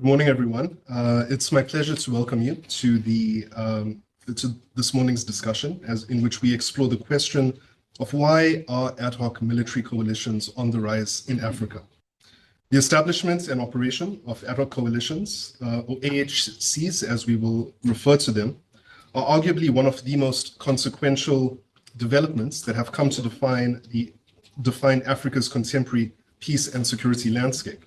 Good morning, everyone. It's my pleasure to welcome you to this morning's discussion, in which we explore the question of why are ad hoc military coalitions on the rise in Africa. The establishment and operation of ad hoc coalitions, or AHCs as we will refer to them, are arguably one of the most consequential developments that have come to define Africa's contemporary peace and security landscape.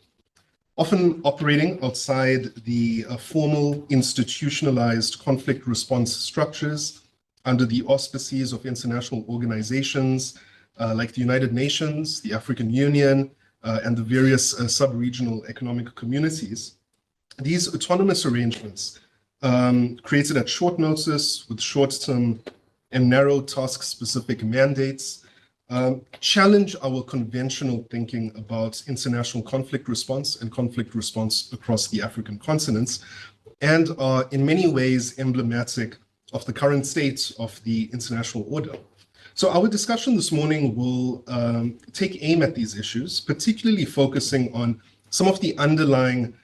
Often operating outside the formal institutionalized conflict response structures under the auspices of international organizations like the United Nations, the African Union, and the various sub-regional economic communities. These autonomous arrangements, created at short notice with short-term and narrow task-specific mandates, challenge our conventional thinking about international conflict response and conflict response across the African continents, and are in many ways emblematic of the current state of the international order. So our discussion this morning will take aim at these issues, particularly focusing on some of the underlying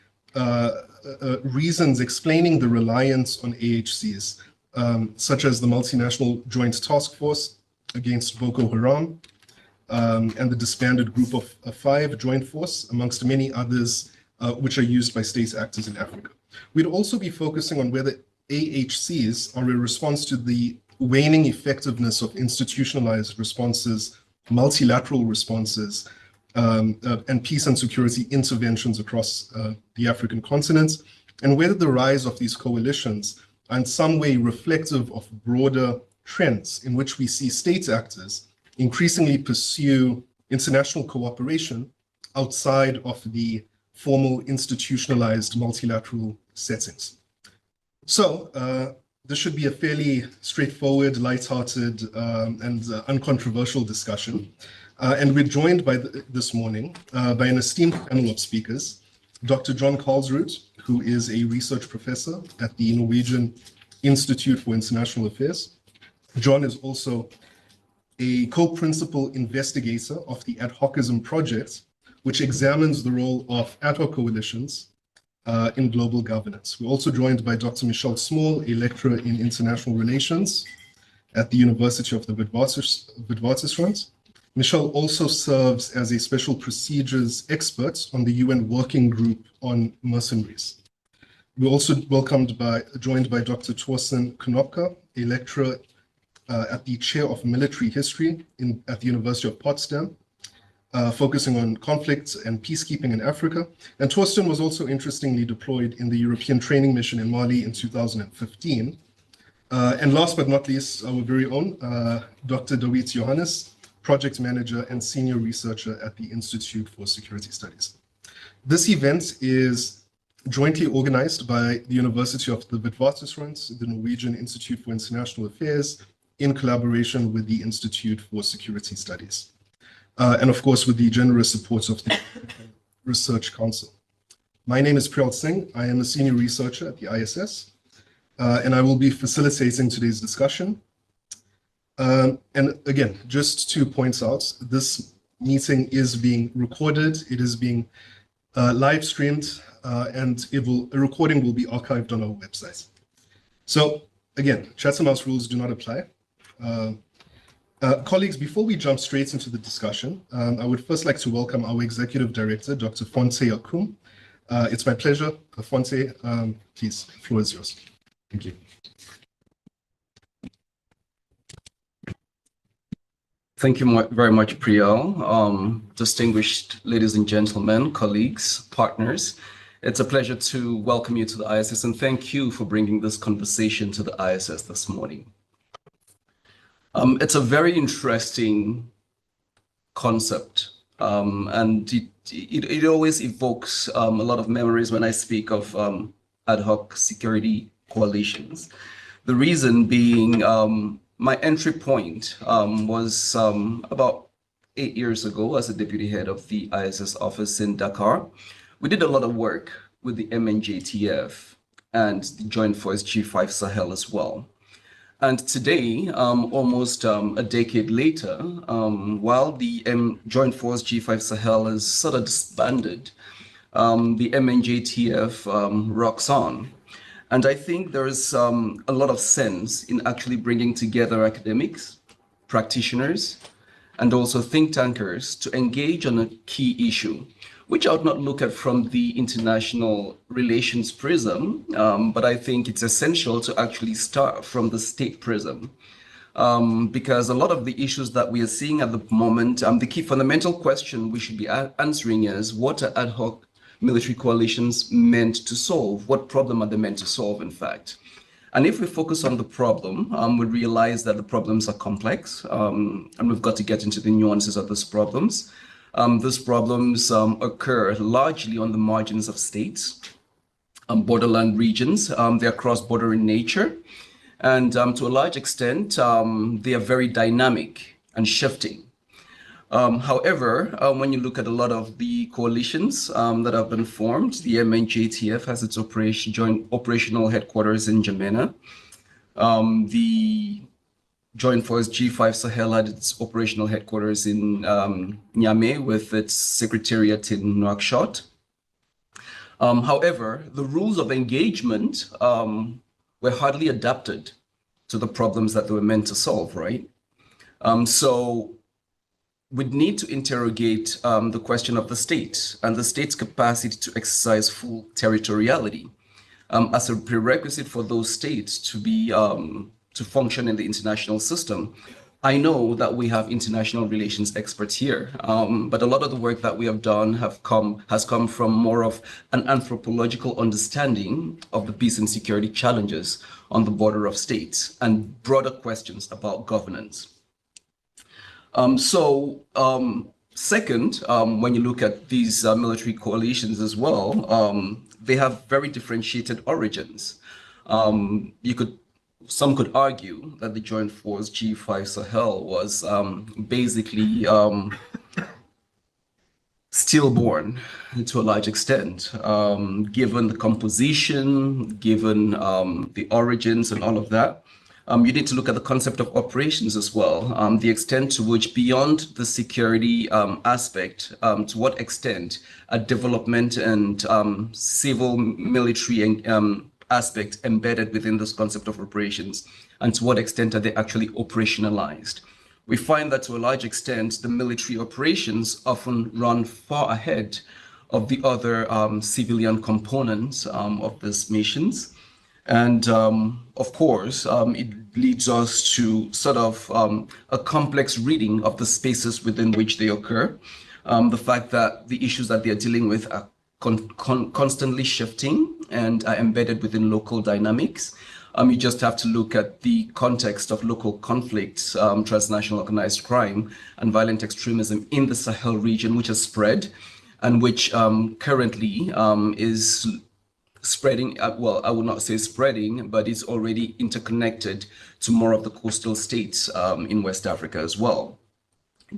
reasons explaining the reliance on AHCs, such as the multinational joint task force against Boko Haram, and the disbanded Group of Five joint force, amongst many others, which are used by state actors in Africa. We'd also be focusing on whether AHCs are a response to the waning effectiveness of institutionalized responses, multilateral responses, and peace and security interventions across the African continent, and whether the rise of these coalitions are in some way reflective of broader trends in which we see state actors increasingly pursue international cooperation outside of the formal institutionalized multilateral settings. So this should be a fairly straightforward, lighthearted, and uncontroversial discussion. And we're joined this morning by an esteemed panel of speakers, Dr. John Karlsrud, who is a research professor at the Norwegian Institute for International Affairs. John is also a co-principal investigator of the Ad Hocism Project, which examines the role of ad hoc coalitions in global governance. We're also joined by Dr. Michelle Small, a lecturer in international relations at the University of the Witwatersrand. Michelle also serves as a special procedures expert on the UN Working Group on Mercenaries. We're also joined by Dr. Torsten Knopka, a lecturer at the Chair of Military History at the University of Potsdam, focusing on conflicts and peacekeeping in Africa. And Torsten was also interestingly deployed in the European Training Mission in Mali in 2015. And last but not least, our very own Dr. Dawit Johannes, project manager and senior researcher at the Institute for Security Studies. This event is jointly organized by the University of the Witwatersrand, the Norwegian Institute for International Affairs, in collaboration with the Institute for Security Studies, and of course with the generous support of the Research Council. My name is Priyal Singh. I am a senior researcher at the ISS, and I will be facilitating today's discussion. And again, just to point out, this meeting is being recorded. It is being live streamed, and a recording will be archived on our website. So again, Chatham House rules do not apply. Colleagues, before we jump straight into the discussion, I would first like to welcome our Executive Director, Dr. Fonte Akum. It's my pleasure. Fonte, please, the floor is yours. Thank you. Thank you very much, Priyal. Distinguished ladies and gentlemen, colleagues, partners, it's a pleasure to welcome you to the ISS, and thank you for bringing this conversation to the ISS this morning. It's a very interesting concept, and it always evokes a lot of memories when I speak of ad hoc security coalitions. The reason being, my entry point was about 8 years ago as a deputy head of the ISS office in Dakar. We did a lot of work with the MNJTF and the Joint Force G5 Sahel as well. And today, almost a decade later, while the Joint Force G5 Sahel is sort of disbanded, the MNJTF rocks on. And I think there is a lot of sense in actually bringing together academics, practitioners, and also think tankers to engage on a key issue, which I would not look at from the international relations prism, but I think it's essential to actually start from the state prism. Because a lot of the issues that we are seeing at the moment, the key fundamental question we should be answering is, what are ad hoc military coalitions meant to solve? What problem are they meant to solve, in fact? And if we focus on the problem, we realize that the problems are complex, and we've got to get into the nuances of these problems. These problems occur largely on the margins of states, borderland regions. They are cross-border in nature. And to a large extent, they are very dynamic and shifting. However, when you look at a lot of the coalitions that have been formed, the MNJTF has its joint operational headquarters in N'Djamena. The Joint Force G5 Sahel had its operational headquarters in Niamey with its secretariat in Nouakchott. However, the rules of engagement were hardly adapted to the problems that they were meant to solve, right? So we'd need to interrogate the question of the state and the state's capacity to exercise full territoriality as a prerequisite for those states to be to function in the international system. I know that we have international relations experts here, but a lot of the work that we have done has come from more of an anthropological understanding of the peace and security challenges on the border of states and broader questions about governance. Second, when you look at these military coalitions as well, they have very differentiated origins. Some could argue that the Joint Force G5 Sahel was basically stillborn to a large extent, given the composition, given the origins and all of that. You need to look at the concept of operations as well, the extent to which beyond the security aspect, to what extent a development and civil military aspect embedded within this concept of operations, and to what extent are they actually operationalized. We find that to a large extent, the military operations often run far ahead of the other civilian components of these missions. And of course, it leads us to sort of a complex reading of the spaces within which they occur. The fact that the issues that they're dealing with are constantly shifting and are embedded within local dynamics. You just have to look at the context of local conflicts, transnational organized crime, and violent extremism in the Sahel region, which has spread and which currently is spreading, well, I would not say spreading, but it's already interconnected to more of the coastal states in West Africa as well.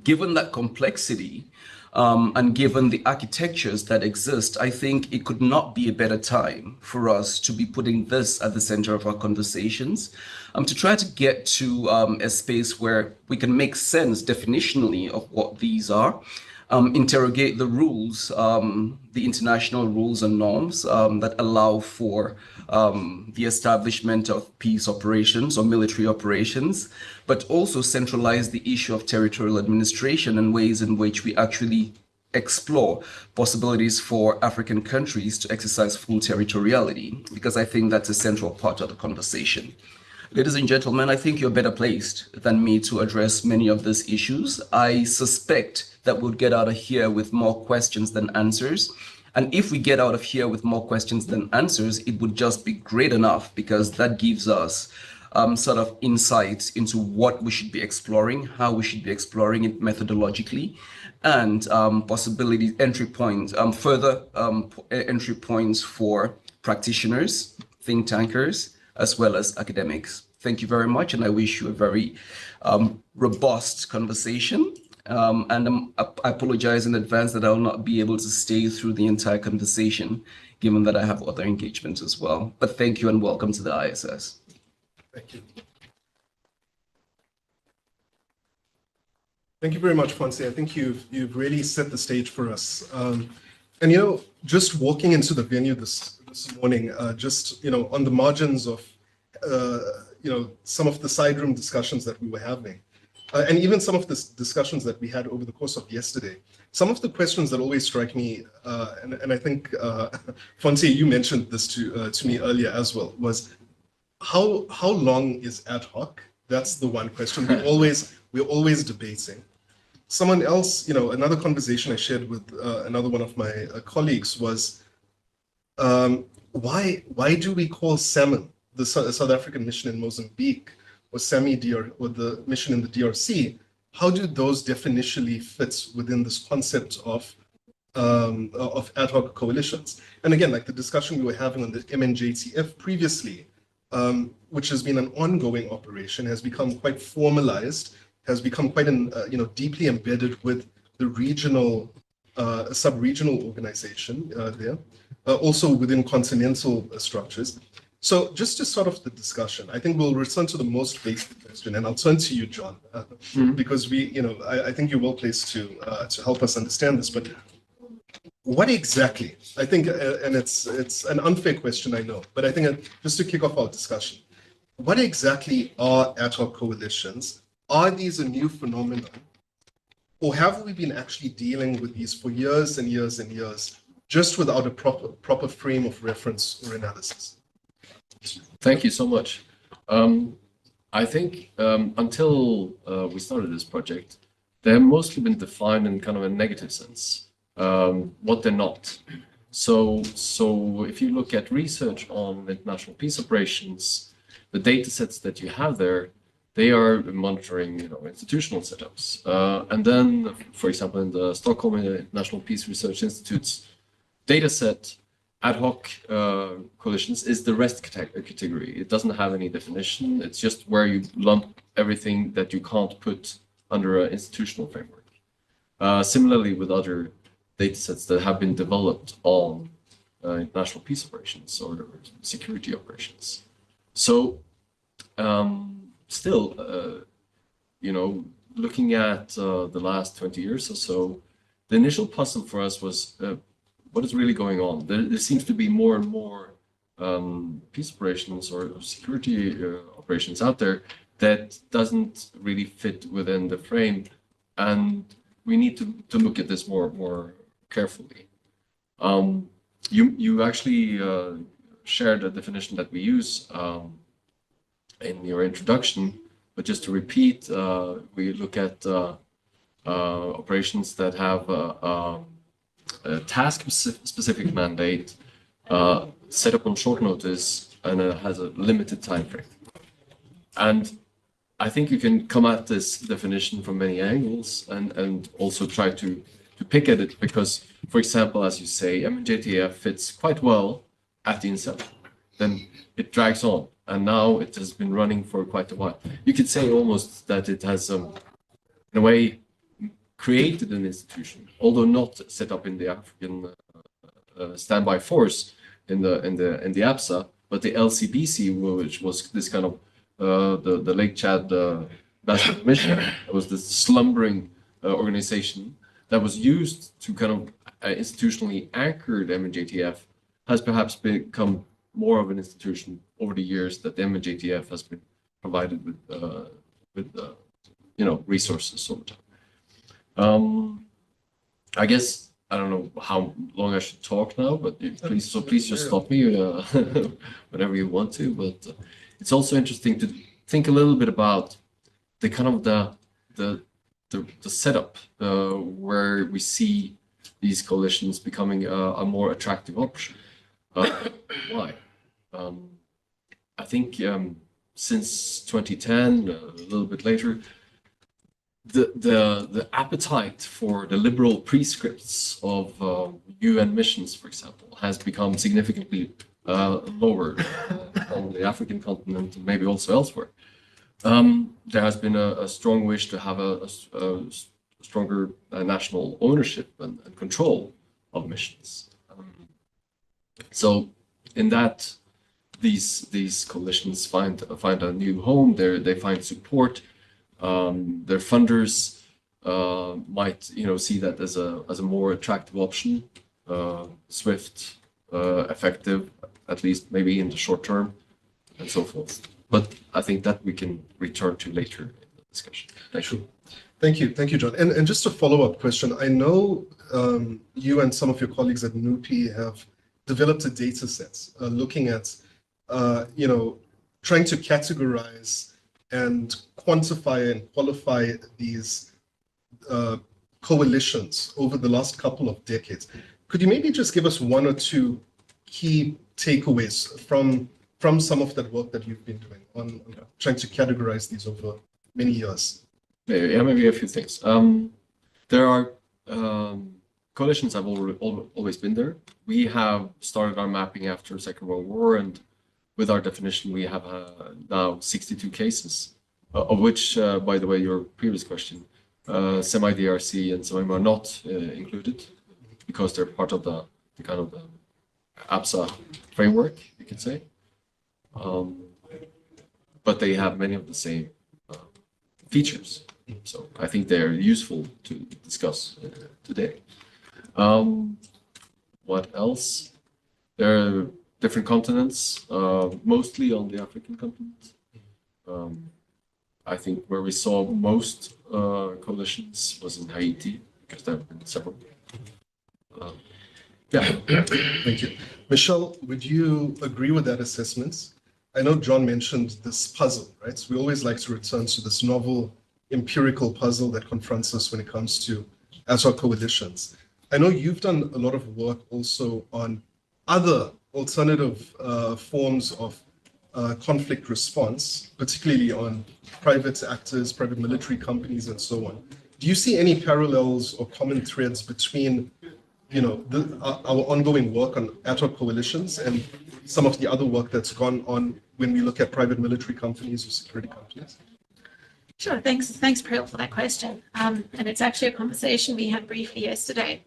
Given that complexity, and given the architectures that exist, I think it could not be a better time for us to be putting this at the center of our conversations, to try to get to a space where we can make sense definitionally of what these are, interrogate the rules, the international rules and norms that allow for the establishment of peace operations or military operations, but also centralize the issue of territorial administration and ways in which we actually explore possibilities for African countries to exercise full territoriality, because I think that's a central part of the conversation. Ladies and gentlemen, I think you're better placed than me to address many of these issues. I suspect that we'll get out of here with more questions than answers. And if we get out of here with more questions than answers, it would just be great enough, because that gives us sort of insights into what we should be exploring, how we should be exploring it methodologically, and possibilities, entry points, further entry points for practitioners, think tankers, as well as academics. Thank you very much, and I wish you a very robust conversation. And I apologize in advance that I will not be able to stay through the entire conversation, given that I have other engagements as well. But thank you and welcome to the ISS. Thank you. Thank you very much, Fonse. I think you've really set the stage for us. And just walking into the venue this morning, just on the margins of some of the side room discussions that we were having, and even some of the discussions that we had over the course of yesterday, some of the questions that always strike me, and I think Fonte, you mentioned this to me earlier as well, was how long is ad hoc? That's the one question we're always debating. Someone else, another conversation I shared with another one of my colleagues was, why do we call SAMON, the South African mission in Mozambique, or SAMI or the mission in the DRC? How do those definitionally fit within this concept of ad hoc coalitions? And again, like the discussion we were having on the MNJTF previously, which has been an ongoing operation, has become quite formalized, has become quite deeply embedded with the regional, sub-regional organization there, also within continental structures. So just to sort of the discussion, I think we'll return to the most basic question, and I'll turn to you, John, because I think you're well placed to help us understand this. But what exactly? I think, and it's an unfair question, I know, but I think just to kick off our discussion, what exactly are ad hoc coalitions? Are these a new phenomenon, or have we been actually dealing with these for years and years and years, just without a proper frame of reference or analysis? Thank you so much. I think until we started this project, they have mostly been defined in kind of a negative sense, what they're not. So if you look at research on international peace operations, the data sets that you have there, they are monitoring, institutional setups. And then, for example, in the Stockholm International Peace Research Institute's data set, ad hoc coalitions is the rest category. It doesn't have any definition. It's just where you lump everything that you can't put under an institutional framework. Similarly with other data sets that have been developed on international peace operations or security operations. So still, looking at the last 20 years or so, the initial puzzle for us was what is really going on? There seems to be more and more peace operations or security operations out there that doesn't really fit within the frame, and we need to look at this more carefully. You actually shared a definition that we use in your introduction, but just to repeat, we look at operations that have a task-specific mandate set up on short notice and has a limited time frame. And I think you can come at this definition from many angles and also try to pick at it because, for example, as you say, MNJTF fits quite well at the inception. Then it drags on, and now it has been running for quite a while. You could say almost that it has, in a way, created an institution, although not set up in the African standby force in the APSA, but the LCBC, which was this kind of the Lake Chad Basin Mission. It was this slumbering organization that was used to kind of institutionally anchor the MNJTF, has perhaps become more of an institution over the years that the MNJTF has been provided with resources over time. I guess I don't know how long I should talk now, but please just stop me whenever you want to. But it's also interesting to think a little bit about the kind of the setup where we see these coalitions becoming a more attractive option. Why? I think since 2010, a little bit later, the appetite for the liberal prescripts of UN missions, for example, has become significantly lower on the African continent and maybe also elsewhere. There has been a strong wish to have a stronger national ownership and control of missions. So in that, these coalitions find a new home. They find support. Their funders might see that as a more attractive option. swift, effective, at least maybe in the short term, and so forth. But I think that we can return to later in the discussion. Thank you. Thank you, John. And just a follow-up question. I know you and some of your colleagues at NUPI have developed a data set looking at, trying to categorize and quantify and qualify these coalitions over the last couple of decades. Could you maybe just give us one or two key takeaways from some of that work that you've been doing on trying to categorize these over many years? Yeah, maybe a few things. There are coalitions have always been there. We have started our mapping after the Second World War, and with our definition, we have now 62 cases, of which, by the way, your previous question, semi-DRC and some are not included because they're part of the kind of the APSA framework, you could say. But they have many of the same features. So I think they're useful to discuss today. What else? There are different continents, mostly on the African continent. I think where we saw most coalitions was in Haiti, because there have been several. Yeah, thank you. Michelle, would you agree with that assessment? I know John mentioned this puzzle, right? So we always like to return to this novel empirical puzzle that confronts us when it comes to ad hoc coalitions. I know you've done a lot of work also on other alternative forms of conflict response, particularly on private actors, private military companies, and so on. Do you see any parallels or common threads between, our ongoing work on ad hoc coalitions and some of the other work that's gone on when we look at private military companies or security companies? Sure, thanks, Priyal, for that question. And it's actually a conversation we had briefly yesterday.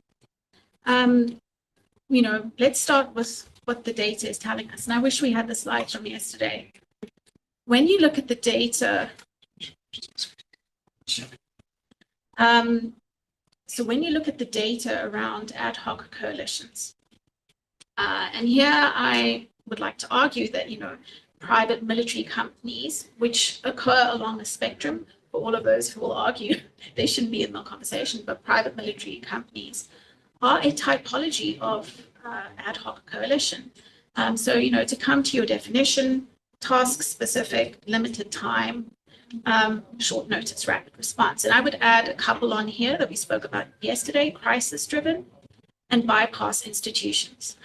Let's start with what the data is telling us. And I wish we had the slides from yesterday. When you look at the data, so when you look at the data around ad hoc coalitions, and here I would like to argue that, private military companies, which occur along the spectrum, for all of those who will argue they shouldn't be in the conversation, but private military companies are a typology of ad hoc coalition. So, to come to your definition, task-specific, limited time, short notice, rapid response. And I would add a couple on here that we spoke about yesterday, crisis-driven and bypass institutions.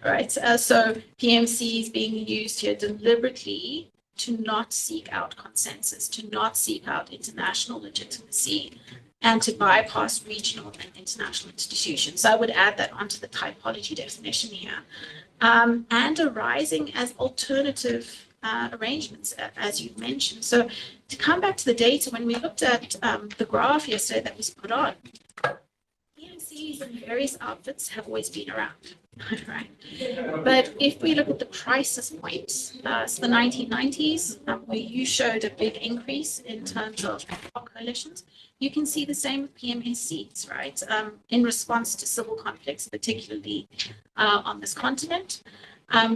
Right. So PMCs being used here deliberately to not seek out consensus, to not seek out international legitimacy, and to bypass regional and international institutions. So I would add that onto the typology definition here. And arising as alternative arrangements, as you mentioned. So to come back to the data, when we looked at the graph yesterday that was put on, PMCs and various outfits have always been around, right? But if we look at the crisis points, so the 1990s, where you showed a big increase in terms of coalitions, you can see the same with PMSCs, right? In response to civil conflicts, particularly on this continent.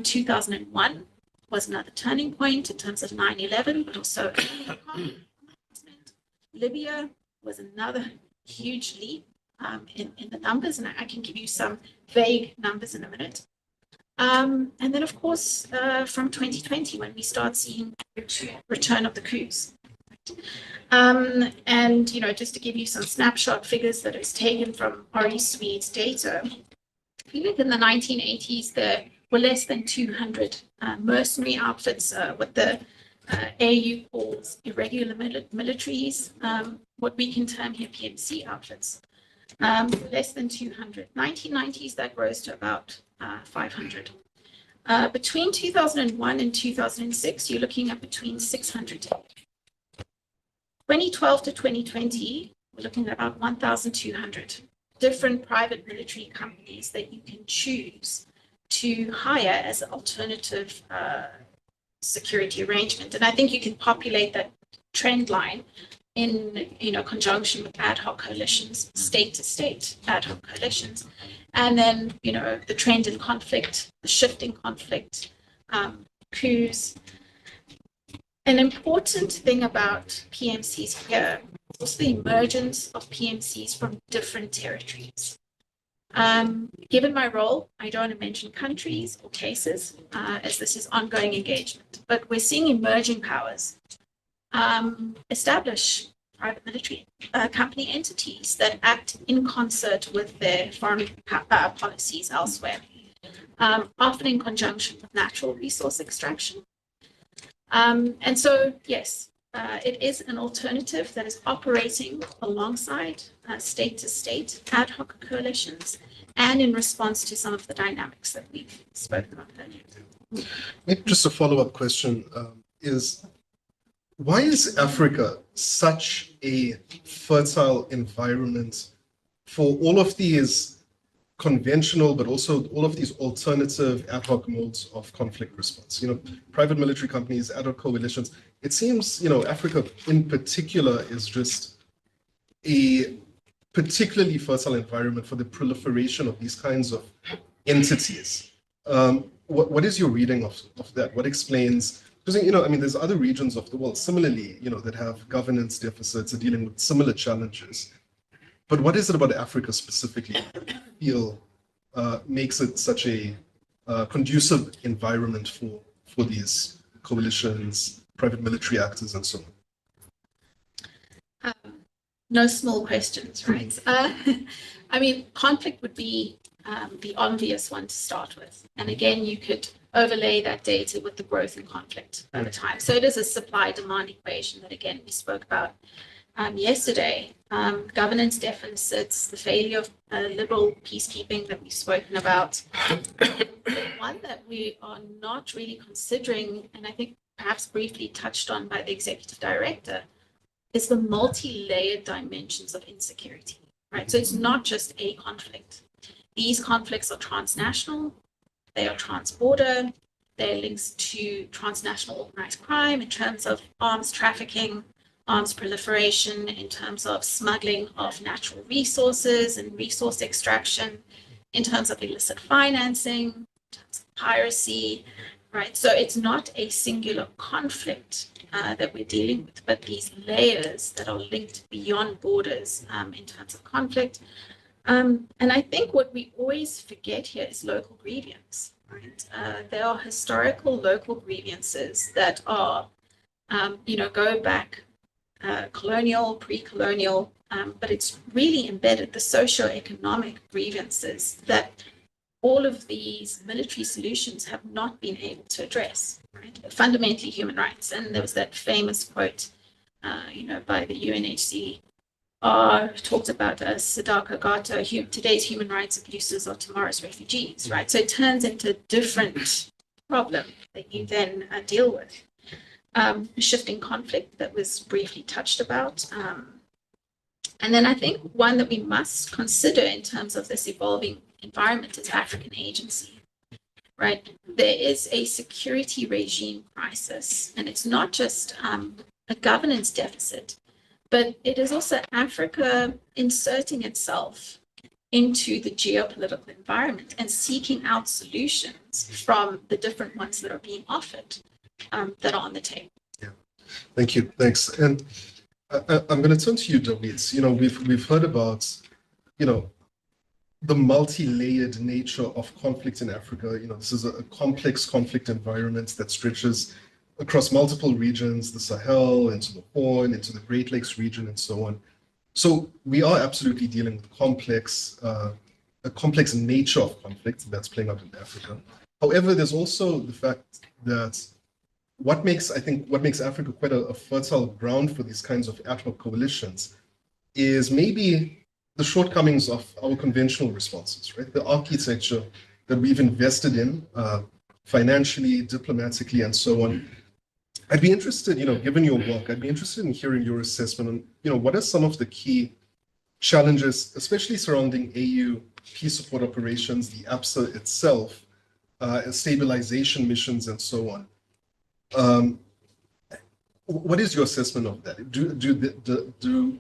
2001 was another turning point in terms of 9/11, but also Libya was another huge leap in the numbers, and I can give you some vague numbers in a minute. And then, of course, from 2020, when we start seeing return of the coups. And, just to give you some snapshot figures that is taken from Ari Swede's data, if you look in the 1980s, there were less than 200 mercenary outfits, what the AU calls irregular militaries, what we can term here PMC outfits. Less than 200. 1990s, that rose to about 500. Between 2001 and 2006, you're looking at between 600. 2012 to 2020, we're looking at about 1,200 different private military companies that you can choose to hire as an alternative security arrangement. And I think you can populate that trend line in conjunction with ad hoc coalitions, state-to-state ad hoc coalitions, and then the trend in conflict, the shift in conflict, coups. An important thing about PMCs here is also the emergence of PMCs from different territories. Given my role, I don't want to mention countries or cases, as this is ongoing engagement, but we're seeing emerging powers establish private military company entities that act in concert with their foreign policies elsewhere, often in conjunction with natural resource extraction. And so, yes, it is an alternative that is operating alongside state-to-state ad hoc coalitions and in response to some of the dynamics that we've spoken about earlier. Maybe just a follow-up question is, why is Africa such a fertile environment for all of these conventional, but also all of these alternative ad hoc modes of conflict response? Private military companies, ad hoc coalitions. It seems, Africa in particular is just a particularly fertile environment for the proliferation of these kinds of entities. What is your reading of that? What explains? Because there's other regions of the world similarly, that have governance deficits and dealing with similar challenges. But what is it about Africa specifically that you feel makes it such a conducive environment for these coalitions, private military actors, and so on? No small questions, right? Conflict would be the obvious one to start with. And again, you could overlay that data with the growth in conflict over time. So it is a supply-demand equation that, again, we spoke about yesterday. Governance deficits, the failure of liberal peacekeeping that we've spoken about. One that we are not really considering, and I think perhaps briefly touched on by the executive director, is the multi-layered dimensions of insecurity, right? So it's not just a conflict. These conflicts are transnational, they are trans-border, they're linked to transnational organized crime in terms of arms trafficking, arms proliferation, in terms of smuggling of natural resources and resource extraction, in terms of illicit financing, in terms of piracy, right? So it's not a singular conflict that we're dealing with, but these layers that are linked beyond borders in terms of conflict. And I think what we always forget here is local grievance, right? There are historical local grievances that are, go back colonial, pre-colonial, but it's really embedded the socio-economic grievances that all of these military solutions have not been able to address, right? Fundamentally human rights. And there was that famous quote, by the UNHCR, talked about Sadako Gato, today's human rights abuses are tomorrow's refugees, right? So it turns into a different problem that you then deal with. Shifting conflict that was briefly touched about. And then I think one that we must consider in terms of this evolving environment is African agency, right? There is a security regime crisis, and it's not just a governance deficit, but it is also Africa inserting itself into the geopolitical environment and seeking out solutions from the different ones that are being offered that are on the table. Yeah, thank you. Thanks. And I'm going to turn to you, David. We've heard about, the multi-layered nature of conflict in Africa. This is a complex conflict environment that stretches across multiple regions, the Sahel, into the Horn, into the Great Lakes region, and so on. So we are absolutely dealing with a complex nature of conflict that's playing out in Africa. However, there's also the fact that what makes Africa quite a fertile ground for these kinds of ad hoc coalitions is maybe the shortcomings of our conventional responses, right? The architecture that we've invested in financially, diplomatically, and so on. I'd be interested, given your work, I'd be interested in hearing your assessment on, what are some of the key challenges, especially surrounding AU peace support operations, the APSA itself, stabilization missions, and so on. what is your assessment of that? Do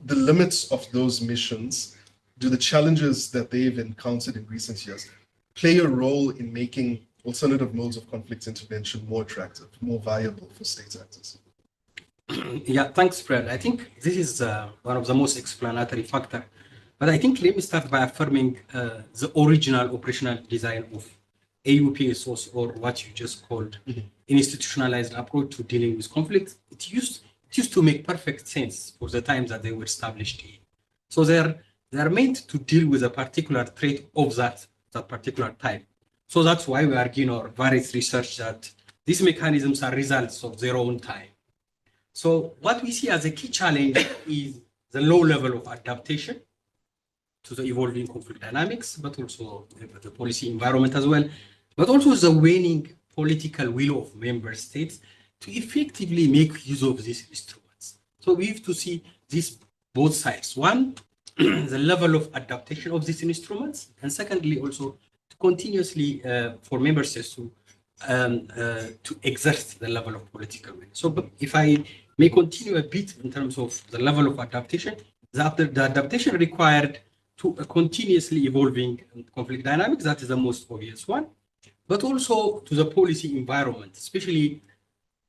the limits of those missions, do the challenges that they've encountered in recent years play a role in making alternative modes of conflict intervention more attractive, more viable for state actors? Yeah, thanks, Fred. I think this is one of the most explanatory factors. But I think let me start by affirming the original operational design of AUPSOs, or what you just called institutionalized approach to dealing with conflict. It used to make perfect sense for the times that they were established in. So they're meant to deal with a particular trait of that particular type. So that's why we argue in our various research that these mechanisms are results of their own time. So what we see as a key challenge is the low level of adaptation to the evolving conflict dynamics, but also the policy environment as well, but also the waning political will of member states to effectively make use of these instruments. So we have to see this both sides. One, the level of adaptation of these instruments, and secondly, also to continuously for member states to exert the level of political will. So if I may continue a bit in terms of the level of adaptation, the adaptation required to a continuously evolving conflict dynamics, that is the most obvious one, but also to the policy environment, especially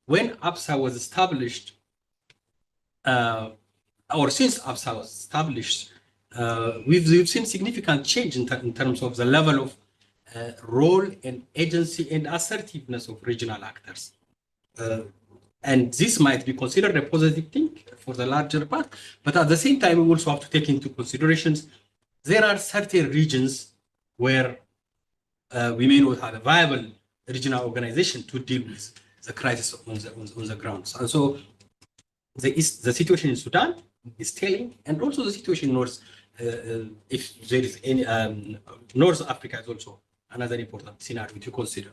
when APSA was established, or since APSA was established, we've seen significant change in terms of the level of role and agency and assertiveness of regional actors. And this might be considered a positive thing for the larger part, but at the same time, we also have to take into considerations there are certain regions where we may not have a viable regional organization to deal with the crisis on the ground. And so the situation in Sudan is telling, and also the situation in North, if there is any, North Africa is also another important scenario to consider.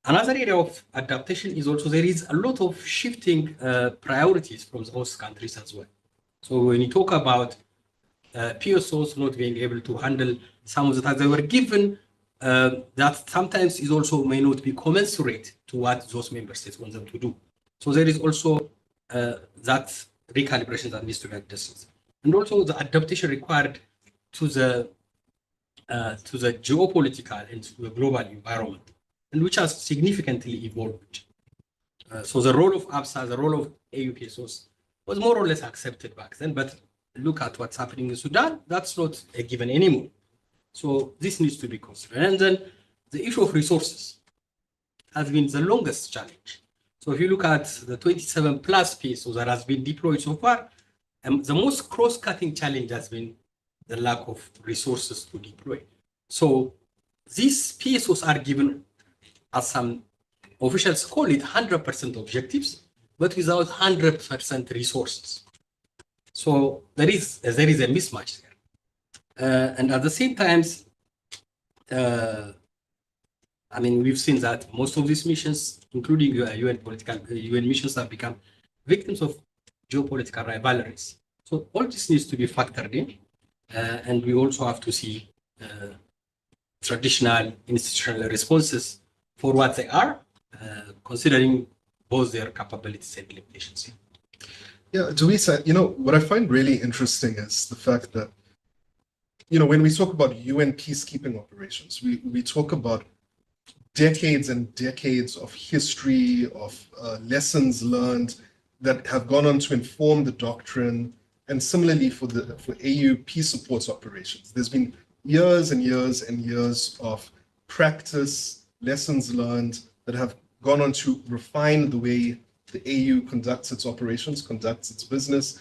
Another area of adaptation is also there is a lot of shifting priorities from the host countries as well. So when you talk about PSOs not being able to handle some of the tasks they were given, that sometimes is also may not be commensurate to what those member states want them to do. So there is also that recalibration that needs to be adjusted, and also the adaptation required to the geopolitical and to the global environment, and which has significantly evolved. So the role of APSA, the role of AUPSOs was more or less accepted back then, but look at what's happening in Sudan, that's not a given anymore. So this needs to be considered. And then the issue of resources has been the longest challenge. So if you look at the 27 plus PSOs that has been deployed so far, the most cross-cutting challenge has been the lack of resources to deploy. So these PSOs are given, as some officials call it, 100% objectives, but without 100% resources. So there is a mismatch there. And at the same time, I mean, we've seen that most of these missions, including UN missions, have become victims of geopolitical rivalries. So all this needs to be factored in. And we also have to see traditional institutional responses for what they are, considering both their capabilities and limitations. Yeah, Dewisa, what I find really interesting is the fact that, when we talk about UN peacekeeping operations, we talk about decades and decades of history, of lessons learned that have gone on to inform the doctrine. And similarly for AU peace support operations, there's been years and years and years of practice, lessons learned that have gone on to refine the way the AU conducts its operations, conducts its business.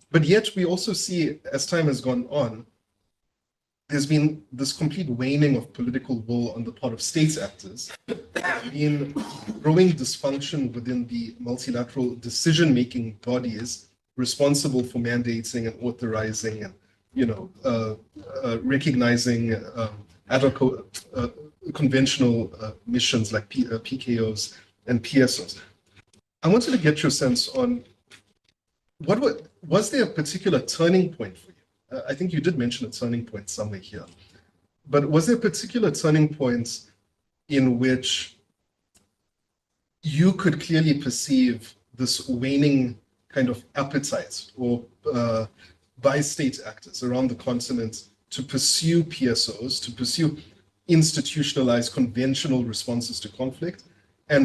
But yet we also see, as time has gone on, there's been this complete waning of political will on the part of state actors, in growing dysfunction within the multilateral decision-making bodies responsible for mandating and authorizing and, recognizing conventional missions like PKOs and PSOs. I wanted to get your sense on was there a particular turning point for you? I think you did mention a turning point somewhere here, but was there a particular turning point in which you could clearly perceive this waning kind of appetite or by state actors around the continent to pursue PSOs, to pursue institutionalized conventional responses to conflict, and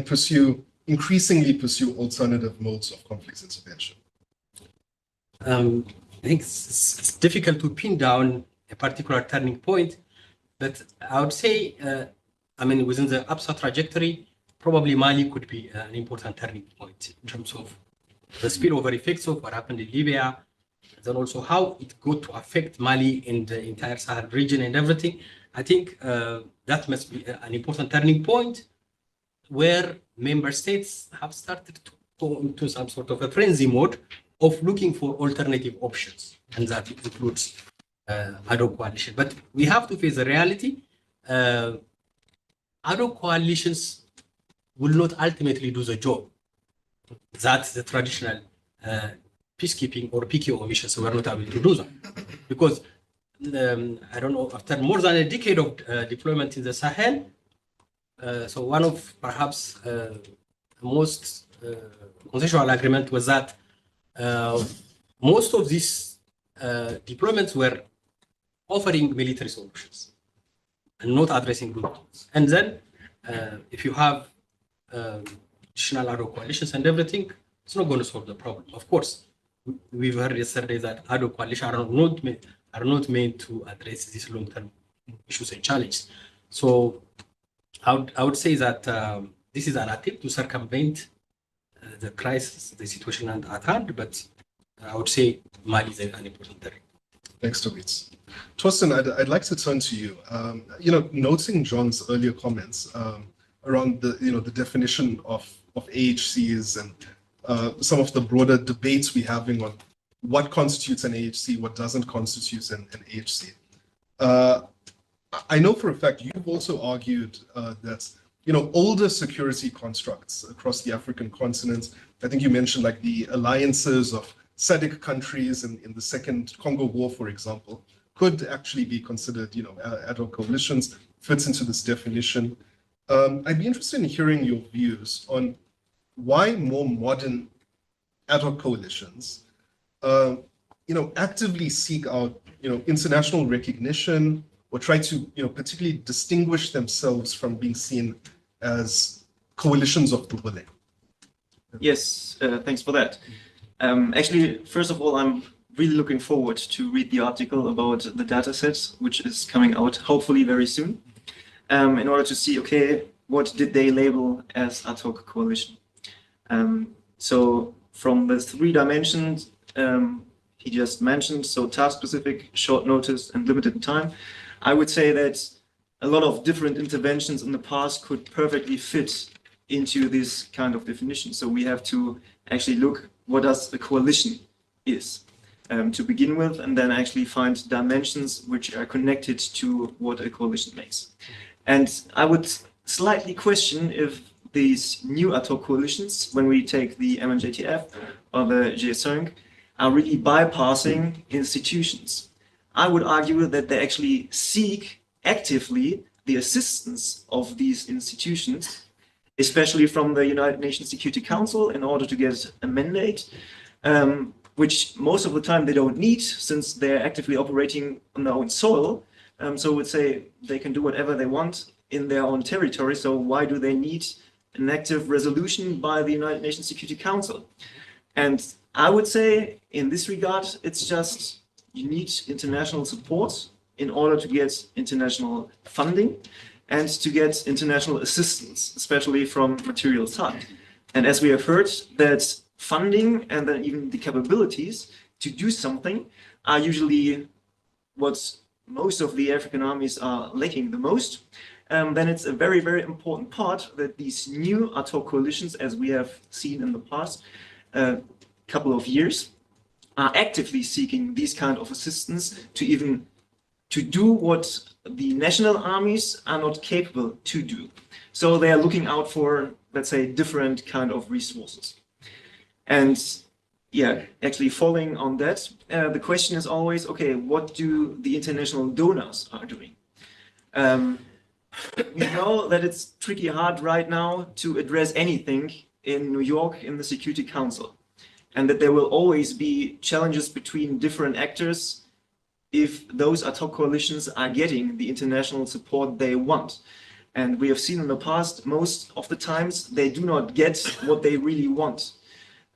increasingly pursue alternative modes of conflict intervention? I think it's difficult to pin down a particular turning point, but I would say, within the upside trajectory, probably Mali could be an important turning point in terms of the spillover effects of what happened in Libya, then also how it got to affect Mali and the entire Sahel region and everything. I think that must be an important turning point where member states have started to go into some sort of a frenzy mode of looking for alternative options, and that includes ad hoc coalition. But we have to face the reality. Ad hoc coalitions will not ultimately do the job that the traditional peacekeeping or PKO missions were not able to do that. Because, I don't know, after more than a decade of deployment in the Sahel, so one of perhaps most consensual agreement was that most of these deployments were offering military solutions and not addressing root cause. And then if you have additional ad hoc coalitions and everything, it's not going to solve the problem. Of course, we've heard yesterday that ad hoc coalitions are not meant to address these long-term issues and challenges. So I would say that this is an attempt to circumvent the crisis, the situation at hand, but I would say Mali is an important target. Thanks, Tobit. Torsten, I'd like to turn to you. Noting John's earlier comments around the definition of AHCs and some of the broader debates we're having on what constitutes an AHC, what doesn't constitute an AHC. I know for a fact you've also argued that older security constructs across the African continent. I think you mentioned like the alliances of SADC countries in the Second Congo War, for example, could actually be considered, ad hoc coalitions, fits into this definition. I'd be interested in hearing your views on why more modern ad hoc coalitions, actively seek out, international recognition or try to, particularly distinguish themselves from being seen as coalitions of the willing. Yes, thanks for that. Actually, first of all, I'm really looking forward to read the article about the data sets, which is coming out hopefully very soon, in order to see, okay, what did they label as ad hoc coalition? So from the 3 dimensions he just mentioned, so task-specific, short notice, and limited time, I would say that a lot of different interventions in the past could perfectly fit into this kind of definition. So we have to actually look what does a coalition is to begin with, and then actually find dimensions which are connected to what a coalition makes. And I would slightly question if these new ad hoc coalitions, when we take the MNJTF or the G5, are really bypassing institutions. I would argue that they actually seek actively the assistance of these institutions, especially from the United Nations Security Council, in order to get a mandate, which most of the time they don't need, since they're actively operating on their own soil. So I would say they can do whatever they want in their own territory. So why do they need an active resolution by the United Nations Security Council? And I would say in this regard, it's just you need international support in order to get international funding and to get international assistance, especially from material side. And as we have heard, that funding and then even the capabilities to do something are usually what most of the African armies are lacking the most. Then it's a very, very important part that these new ad hoc coalitions, as we have seen in the past couple of years, are actively seeking these kind of assistance to do what the national armies are not capable to do. So they are looking out for, let's say, different kind of resources. And yeah, actually following on that, the question is always, okay, what do the international donors are doing? We know that it's tricky hard right now to address anything in New York in the Security Council, and that there will always be challenges between different actors if those ad hoc coalitions are getting the international support they want. And we have seen in the past, most of the times, they do not get what they really want.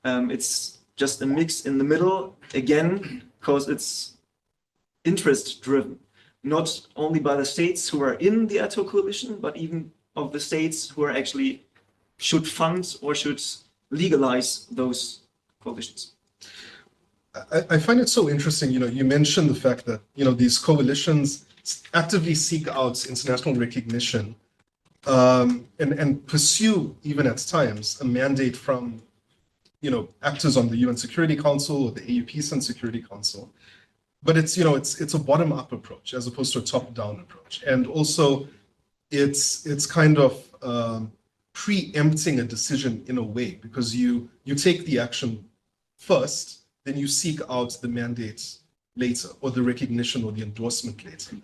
It's just a mix in the middle, again, because it's interest driven, not only by the states who are in the ad hoc coalition, but even of the states who are actually should fund or should legalize those coalitions. I find it so interesting, you mentioned the fact that, these coalitions actively seek out international recognition and pursue, even at times, a mandate from, actors on the UN Security Council or the AUPCN Security Council. But it's a bottom-up approach as opposed to a top-down approach. And also, it's kind of preempting a decision in a way, because you take the action first, then you seek out the mandate later, or the recognition or the endorsement later.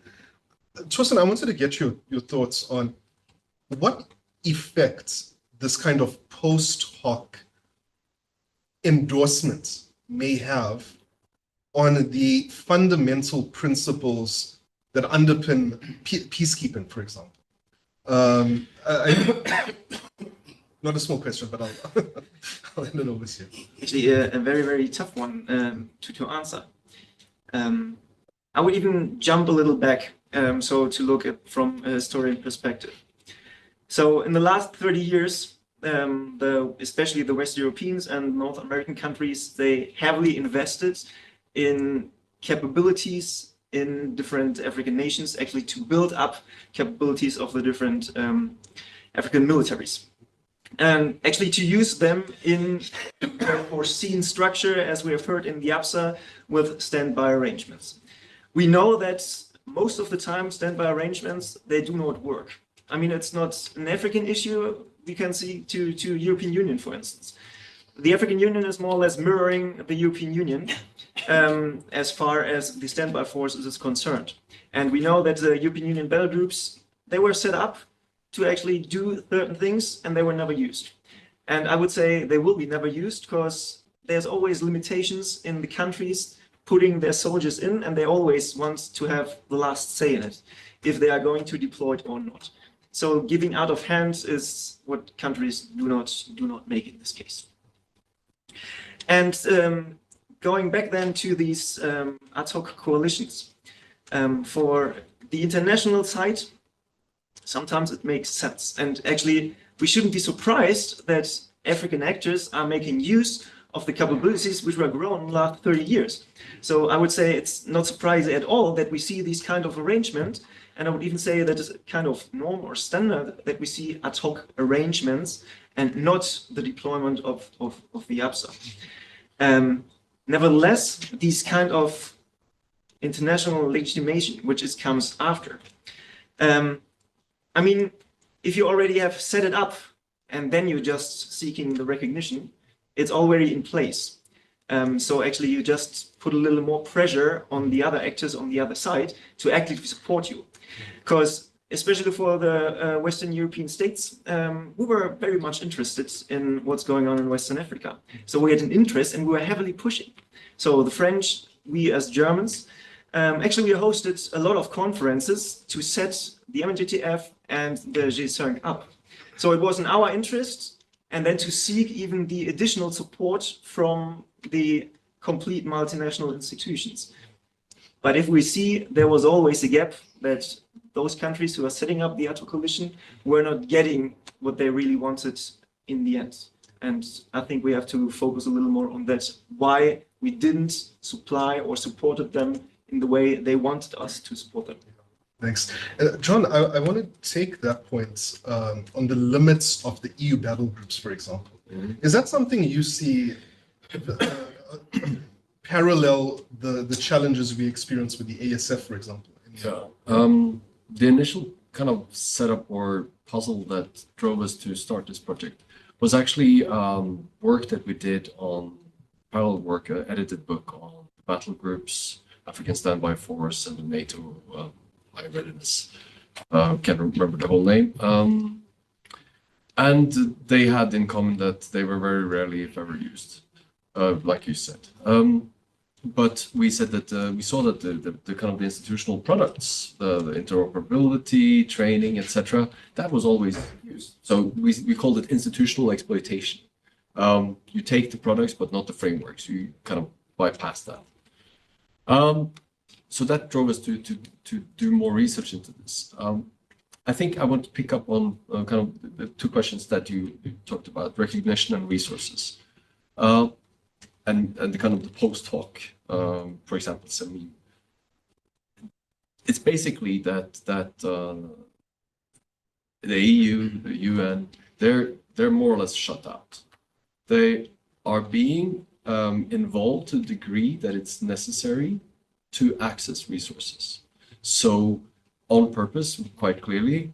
Torsten, I wanted to get your thoughts on what effect this kind of post hoc endorsement may have on the fundamental principles that underpin peacekeeping, for example. Not a small question, but I'll hand it over to you. Actually, a very, very tough one to answer. I would even jump a little back, so to look at from a historian perspective. So in the last 30 years, especially the West Europeans and North American countries, they heavily invested in capabilities in different African nations, actually to build up capabilities of the different African militaries. And actually to use them in a foreseen structure, as we have heard in the APSA, with standby arrangements. We know that most of the time standby arrangements, they do not work. I mean, it's not an African issue. We can see to European Union, for instance. The African Union is more or less mirroring the European Union as far as the standby forces is concerned. And we know that the European Union battle groups, they were set up to actually do certain things, and they were never used. And I would say they will be never used because there's always limitations in the countries putting their soldiers in, and they always want to have the last say in it, if they are going to deploy it or not. So giving out of hand is what countries do not make in this case. And going back then to these ad hoc coalitions, for the international side, sometimes it makes sense. And actually, we shouldn't be surprised that African actors are making use of the capabilities which were grown in the last 30 years. So I would say it's not surprising at all that we see these kind of arrangements. And I would even say that it's kind of norm or standard that we see ad hoc arrangements and not the deployment of the APSA. Nevertheless, these kind of international legitimation, which comes after. I mean, if you already have set it up and then you're just seeking the recognition, it's already in place. So actually you just put a little more pressure on the other actors on the other side to actively support you. Because especially for the Western European states, we were very much interested in what's going on in Western Africa. So we had an interest and we were heavily pushing. So the French, we as Germans, actually we hosted a lot of conferences to set the MNJTF and the G5 up. So it was in our interest, and then to seek even the additional support from the complete multinational institutions. But if we see, there was always a gap that those countries who are setting up the ad hoc coalition were not getting what they really wanted in the end. And I think we have to focus a little more on that, why we didn't supply or supported them in the way they wanted us to support them. Thanks. John, I want to take that point on the limits of the EU battle groups, for example. Is that something you see parallel the challenges we experience with the ASF, for example? Yeah. The initial kind of setup or puzzle that drove us to start this project was actually work that we did on parallel work, an edited book on battle groups, African Standby Force, and the NATO high readiness. Can't remember the whole name. And they had in common that they were very rarely, if ever, used, like you said. But we said that we saw that the kind of the institutional products, the interoperability, training, etc., that was always used. So we called it institutional exploitation. You take the products, but not the frameworks. You kind of bypass that. So that drove us to do more research into this. I think I want to pick up on kind of the two questions that you talked about: recognition and resources, and the kind of the post hoc. For example, SEMI. It's basically that the EU, the UN, they're more or less shut out. They are being involved to the degree that it's necessary to access resources. So on purpose, quite clearly,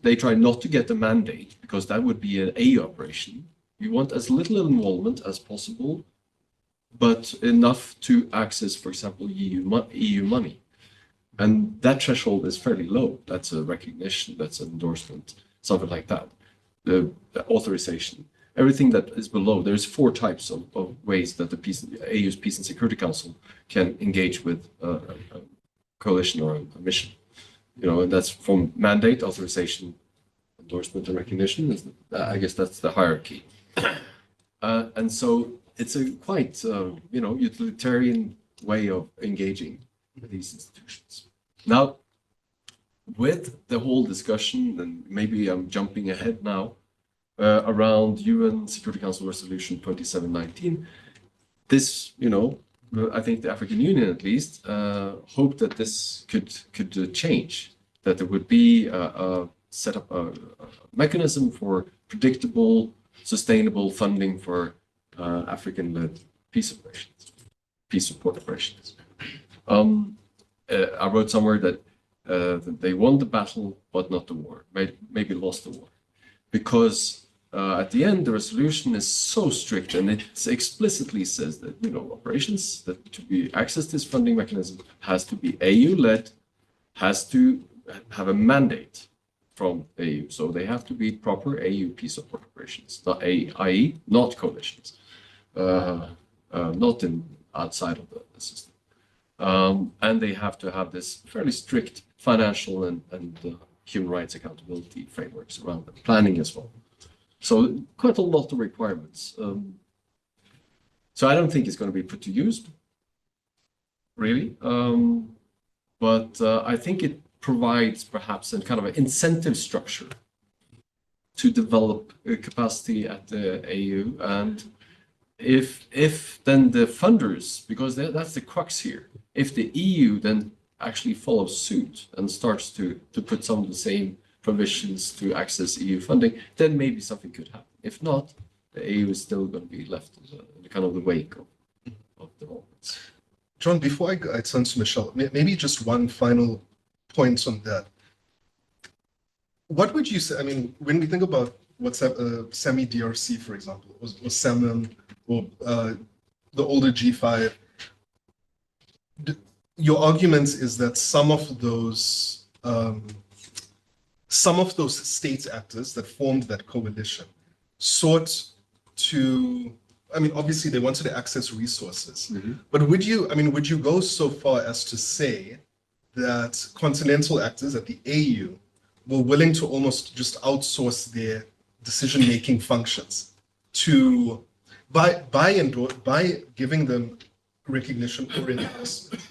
they try not to get the mandate because that would be an EU operation. You want as little involvement as possible, but enough to access, for example, EU money. And that threshold is fairly low. That's a recognition, that's an endorsement, something like that. The authorization. Everything that is below, there's 4 types of ways that the EU's Peace and Security Council can engage with a coalition or a mission. And that's from mandate, authorization, endorsement, and recognition. I guess that's the hierarchy. And so it's a quite, utilitarian way of engaging with these institutions. Now, with the whole discussion, and maybe I'm jumping ahead now, around UN Security Council Resolution 2719, this, I think the African Union at least hoped that this could change, that there would be set up a mechanism for predictable, sustainable funding for African-led peace operations, peace support operations. I wrote somewhere that they won the battle, but not the war, maybe lost the war, because at the end, the resolution is so strict, and it explicitly says that operations that to be access this funding mechanism has to be AU-led, has to have a mandate from AU, so they have to be proper AU peace support operations, i.e., not coalitions, not outside of the system, and they have to have this fairly strict financial and human rights accountability frameworks around it, planning as well. So quite a lot of requirements. So I don't think it's going to be put to use, really. But I think it provides perhaps a kind of an incentive structure to develop capacity at the AU. And if then the funders, because that's the crux here, if the EU then actually follows suit and starts to put some of the same provisions to access EU funding, then maybe something could happen. If not, the EU is still going to be left in the kind of the wake of developments. John, before I turn to Michelle, maybe just one final point on that. What would you say? I mean, when we think about what's semi-DRC, for example, or SEMIN, or the older G5, your argument is that some of those state actors that formed that coalition sought to, I mean, obviously they wanted to access resources, but would you go so far as to say that continental actors at the AU were willing to almost just outsource their decision-making functions to, by giving them recognition or endorsement?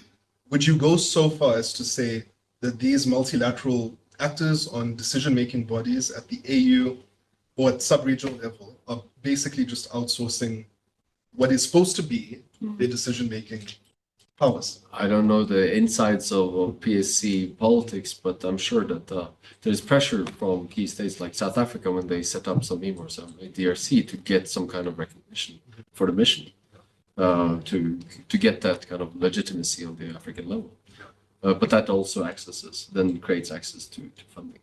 Would you go so far as to say that these multilateral actors on decision-making bodies at the AU or at sub-regional level are basically just outsourcing what is supposed to be their decision-making powers? I don't know the insides of PSC politics, but I'm sure that there's pressure from key states like South Africa when they set up some EMO or some DRC to get some kind of recognition for the mission, to get that kind of legitimacy on the African level. But that also creates access to funding.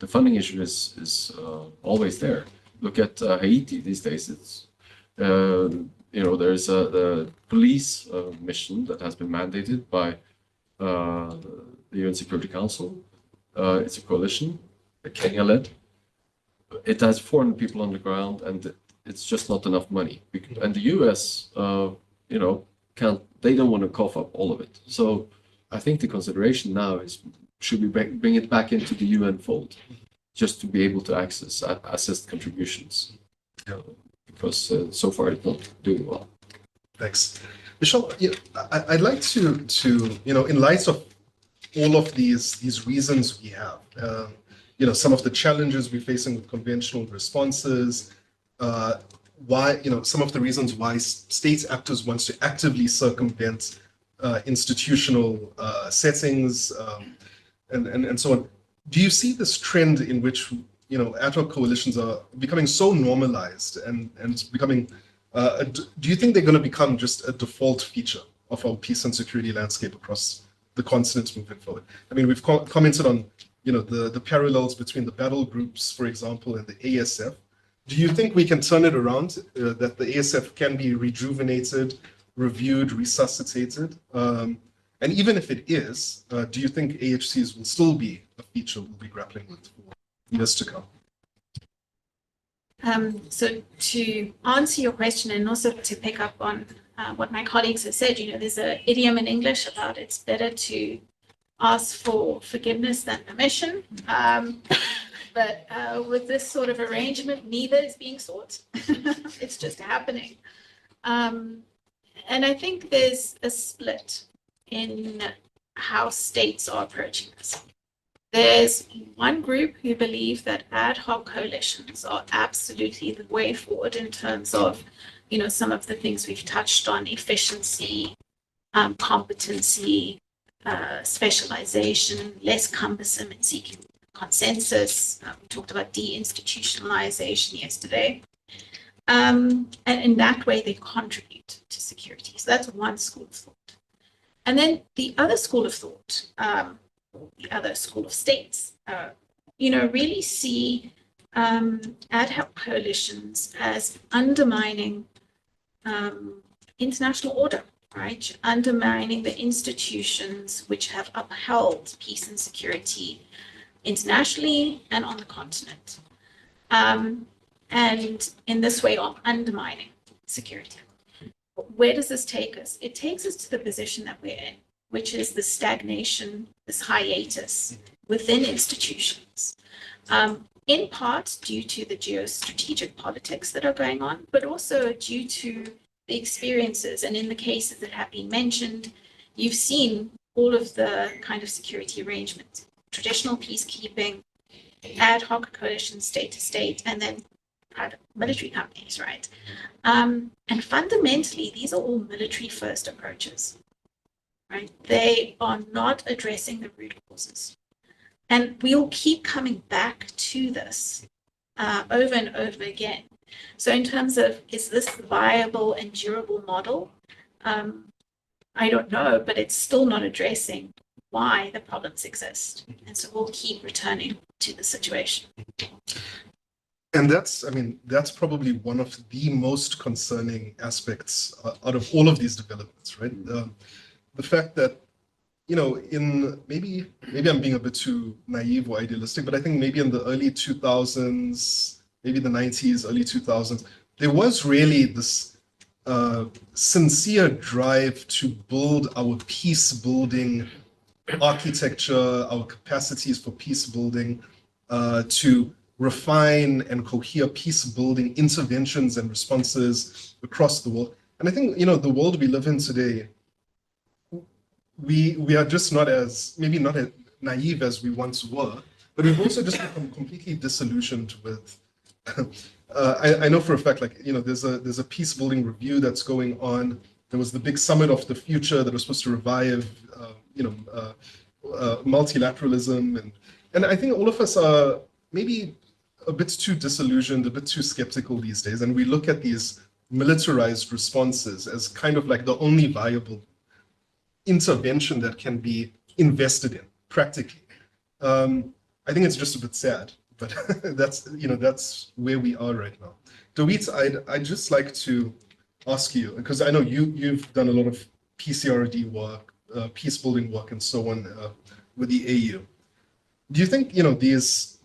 The funding issue is always there. Look at Haiti these days. It's there's the police mission that has been mandated by the UN Security Council. It's a coalition, Kenya-led. it has 400 people on the ground, and it's just not enough money. And the US, they don't want to cough up all of it. So I think the consideration now is, should we bring it back into the UN fold, just to be able to access assist contributions? Because so far it's not doing well. Thanks. Michelle, I'd like to in light of all of these reasons we have, some of the challenges we're facing with conventional responses, why, some of the reasons why state actors want to actively circumvent institutional settings, and so on. Do you see this trend in which, ad hoc coalitions are becoming so normalized and becoming, do you think they're going to become just a default feature of our peace and security landscape across the continent moving forward? I mean, we've commented on, the parallels between the battle groups, for example, and the ASF. Do you think we can turn it around, that the ASF can be rejuvenated, reviewed, resuscitated? And even if it is, do you think AHCs will still be a feature we'll be grappling with for years to come? So to answer your question, and also to pick up on what my colleagues have said, there's an idiom in English about it's better to ask for forgiveness than permission. But with this sort of arrangement, neither is being sought. It's just happening. And I think there's a split in how states are approaching this. There's one group who believe that ad hoc coalitions are absolutely the way forward in terms of, some of the things we've touched on: efficiency, competency, specialization, less cumbersome in seeking consensus. We talked about deinstitutionalization yesterday. And in that way, they contribute to security. So that's one school of thought. And then the other school of thought, the other school of states, really see ad hoc coalitions as undermining international order, right? Undermining the institutions which have upheld peace and security internationally and on the continent. And in this way, are undermining security. Where does this take us? It takes us to the position that we're in, which is the stagnation, this hiatus within institutions, in part due to the geostrategic politics that are going on, but also due to the experiences. And in the cases that have been mentioned, you've seen all of the kind of security arrangements: traditional peacekeeping, ad hoc coalitions, state to state, and then private military companies, right? And fundamentally, these are all military-first approaches, right? They are not addressing the root causes. And we'll keep coming back to this over and over again. So in terms of, is this a viable and durable model? I don't know, but it's still not addressing why the problems exist. And so we'll keep returning to the situation. And that's probably one of the most concerning aspects out of all of these developments, right? The fact that, in maybe I'm being a bit too naive or idealistic, but I think maybe in the early 2000s, maybe the 90s, early 2000s, there was really this sincere drive to build our peace building architecture, our capacities for peace building, to refine and cohere peace building interventions and responses across the world. And I think, the world we live in today, we are just not as naive as we once were, but we've also just become completely disillusioned with, I know for a fact, there's a peace building review that's going on. There was the big summit of the future that was supposed to revive, multilateralism. And I think all of us are maybe a bit too disillusioned, a bit too skeptical these days. And we look at these militarized responses as kind of like the only viable intervention that can be invested in practically. I think it's just a bit sad, but that's where we are right now. Dorit, I'd just like to ask you, because I know you've done a lot of PCRD work, peace building work, and so on with the AU. Do you think these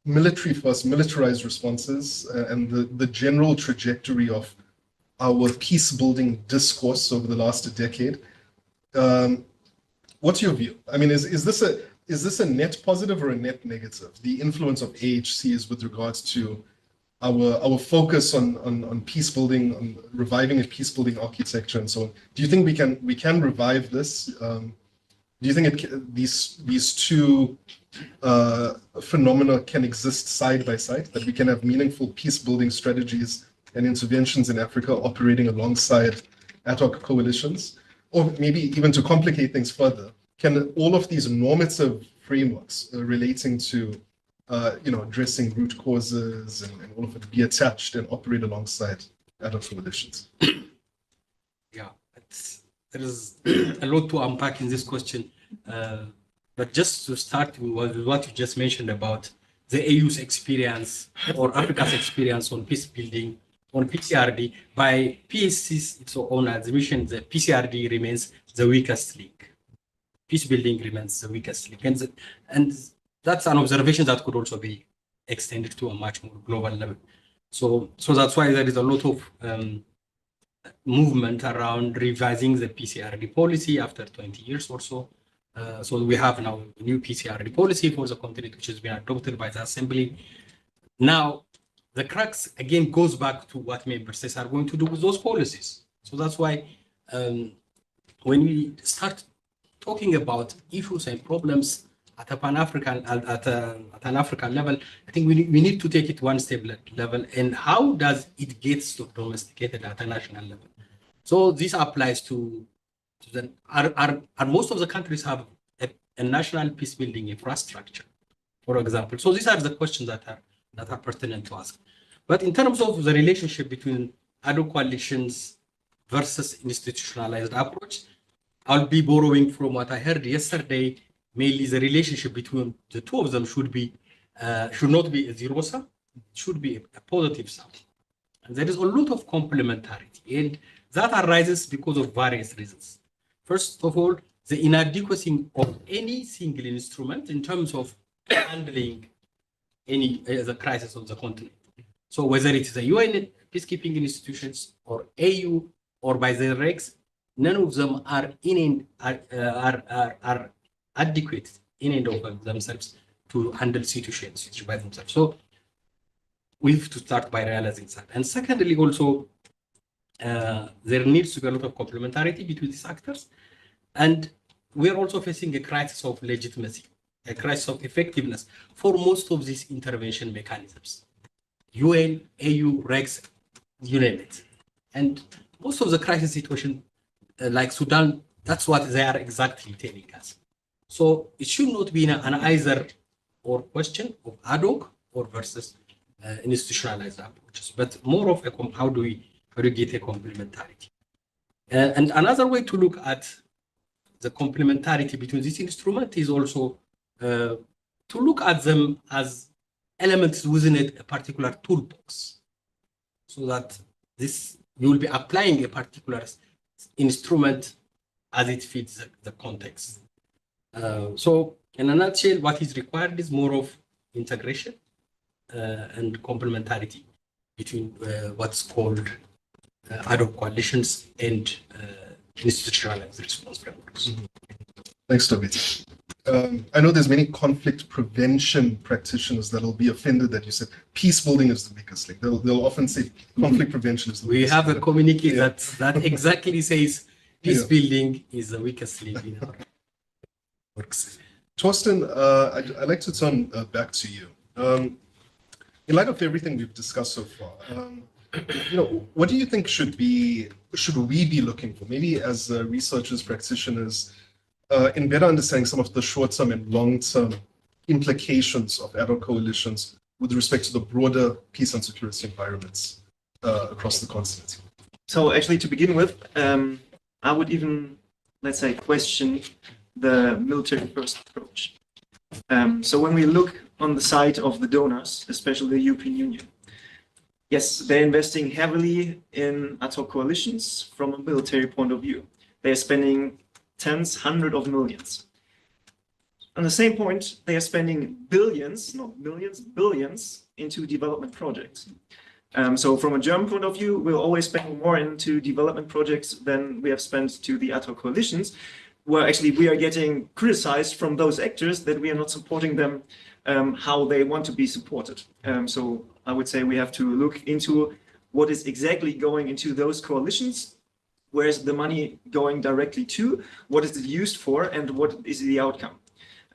military first, militarized responses, and the general trajectory of our peace building discourse over the last decade. What's your view? I mean, is this a net positive or a net negative? The influence of AHCs with regards to our focus on peace building, on reviving a peace building architecture, and so on. Do you think we can revive this? Do you think these two phenomena can exist side by side? That we can have meaningful peace building strategies and interventions in Africa operating alongside ad hoc coalitions? Or maybe even to complicate things further, can all of these normative frameworks relating to addressing root causes and all of it be attached and operate alongside ad hoc coalitions? Yeah, there is a lot to unpack in this question. But just to start with what you just mentioned about the AU's experience or Africa's experience on peace building, on PCRD, by PSC's own admission, the PCRD remains the weakest link. Peace building remains the weakest link. And that's an observation that could also be extended to a much more global level. So that's why there is a lot of movement around revising the PCRD policy after 20 years or so. So we have now a new PCRD policy for the continent, which has been adopted by the Assembly. Now, the crux again goes back to what member states are going to do with those policies. So that's why when we start talking about issues and problems at a Pan-African at an African level, I think we need to take it one step level. And how does it get domesticated at a national level? So this applies to most of the countries have a national peace building infrastructure, for example. So these are the questions that are pertinent to ask. But in terms of the relationship between ad hoc coalitions versus institutionalized approach, I'll be borrowing from what I heard yesterday. Mainly, the relationship between the two of them should not be a zero sum, it should be a positive sum. And there is a lot of complementarity, and that arises because of various reasons. First of all, the inadequacy of any single instrument in terms of handling the crisis of the continent. So whether it is the UN peacekeeping institutions or AU or by the regs, none of them are adequate in and of themselves to handle situations by themselves. So we have to start by realizing that. And secondly, also, there needs to be a lot of complementarity between these actors. And we're also facing a crisis of legitimacy, a crisis of effectiveness for most of these intervention mechanisms. UN, AU, regs, you name it. And most of the crisis situation, like Sudan, that's what they are exactly telling us. So it should not be an either or question of ad hoc or versus institutionalized approaches, but more of a how do we get a complementarity. And another way to look at the complementarity between this instrument is also to look at them as elements within a particular toolbox, so that you will be applying a particular instrument as it fits the context. So in a nutshell, what is required is more of integration and complementarity between what's called ad hoc coalitions and institutionalized response frameworks. Thanks, David. I know there's many conflict prevention practitioners that will be offended that you said peace building is the weakest link. They'll often say conflict prevention is the weakest link. We have a communique that exactly says peace building is the weakest link in our works. Torsten, I'd like to turn back to you. In light of everything we've discussed so far, what do you think should we be looking for? Maybe as researchers, practitioners, in better understanding some of the short-term and long-term implications of ad hoc coalitions with respect to the broader peace and security environments across the continent. So actually, to begin with, I would even, let's say, question the military-first approach. So when we look on the side of the donors, especially the European Union, yes, they're investing heavily in ad hoc coalitions from a military point of view. They're spending tens, hundreds of millions. on the same point, they are spending billions, not millions, billions into development projects. So from a German point of view, we're always spending more into development projects than we have spent to the ad hoc coalitions, where actually we are getting criticized from those actors that we are not supporting them how they want to be supported. So I would say we have to look into what is exactly going into those coalitions, where is the money going directly to, what is it used for, and what is the outcome.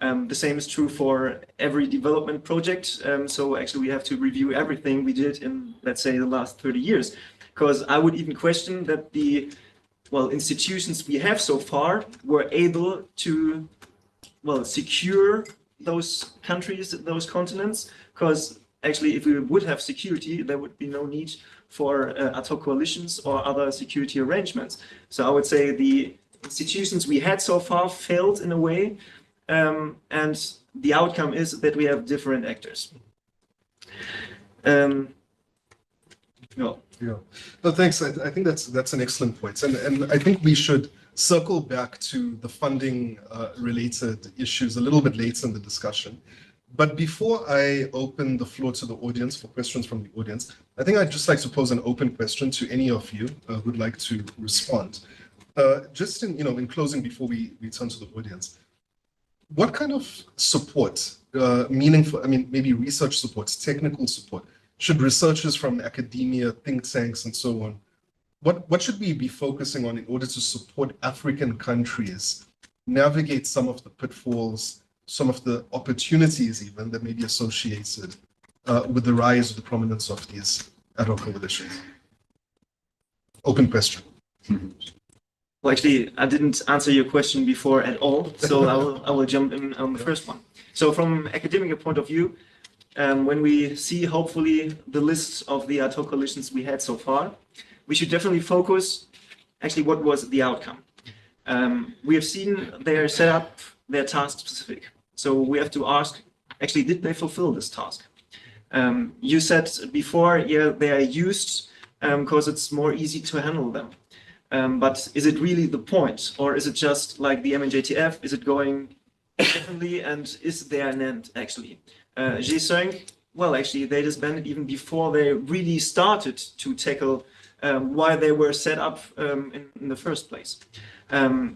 The same is true for every development project. So actually we have to review everything we did in, let's say, the last 30 years, because I would even question that the institutions we have so far were able to, secure those countries, those continents, because actually if we would have security, there would be no need for ad hoc coalitions or other security arrangements. So I would say the institutions we had so far failed in a way, and the outcome is that we have different actors. Yeah. No, thanks. I think that's an excellent point. And I think we should circle back to the funding related issues a little bit later in the discussion. But before I open the floor to the audience for questions from the audience, I think I'd just like to pose an open question to any of you who'd like to respond. Just in closing, before we turn to the audience, what kind of support, meaningful, maybe research support, technical support, should researchers from academia, think tanks, and so on, what should we be focusing on in order to support African countries navigate some of the pitfalls, some of the opportunities even that may be associated with the rise of the prominence of these ad hoc coalitions? Open question. Well, actually, I didn't answer your question before at all, so I will jump in on the first one. So from academic point of view, when we see hopefully the list of the ad hoc coalitions we had so far, we should definitely focus actually what was the outcome. We have seen they are set up, they're task specific. So we have to ask, actually, did they fulfill this task? You said before, yeah, they are used because it's more easy to handle them. But is it really the point? Or is it just like the MNJTF? Is it going differently? And is there an end, actually? G5, well, actually, they disbanded even before they really started to tackle why they were set up in the first place.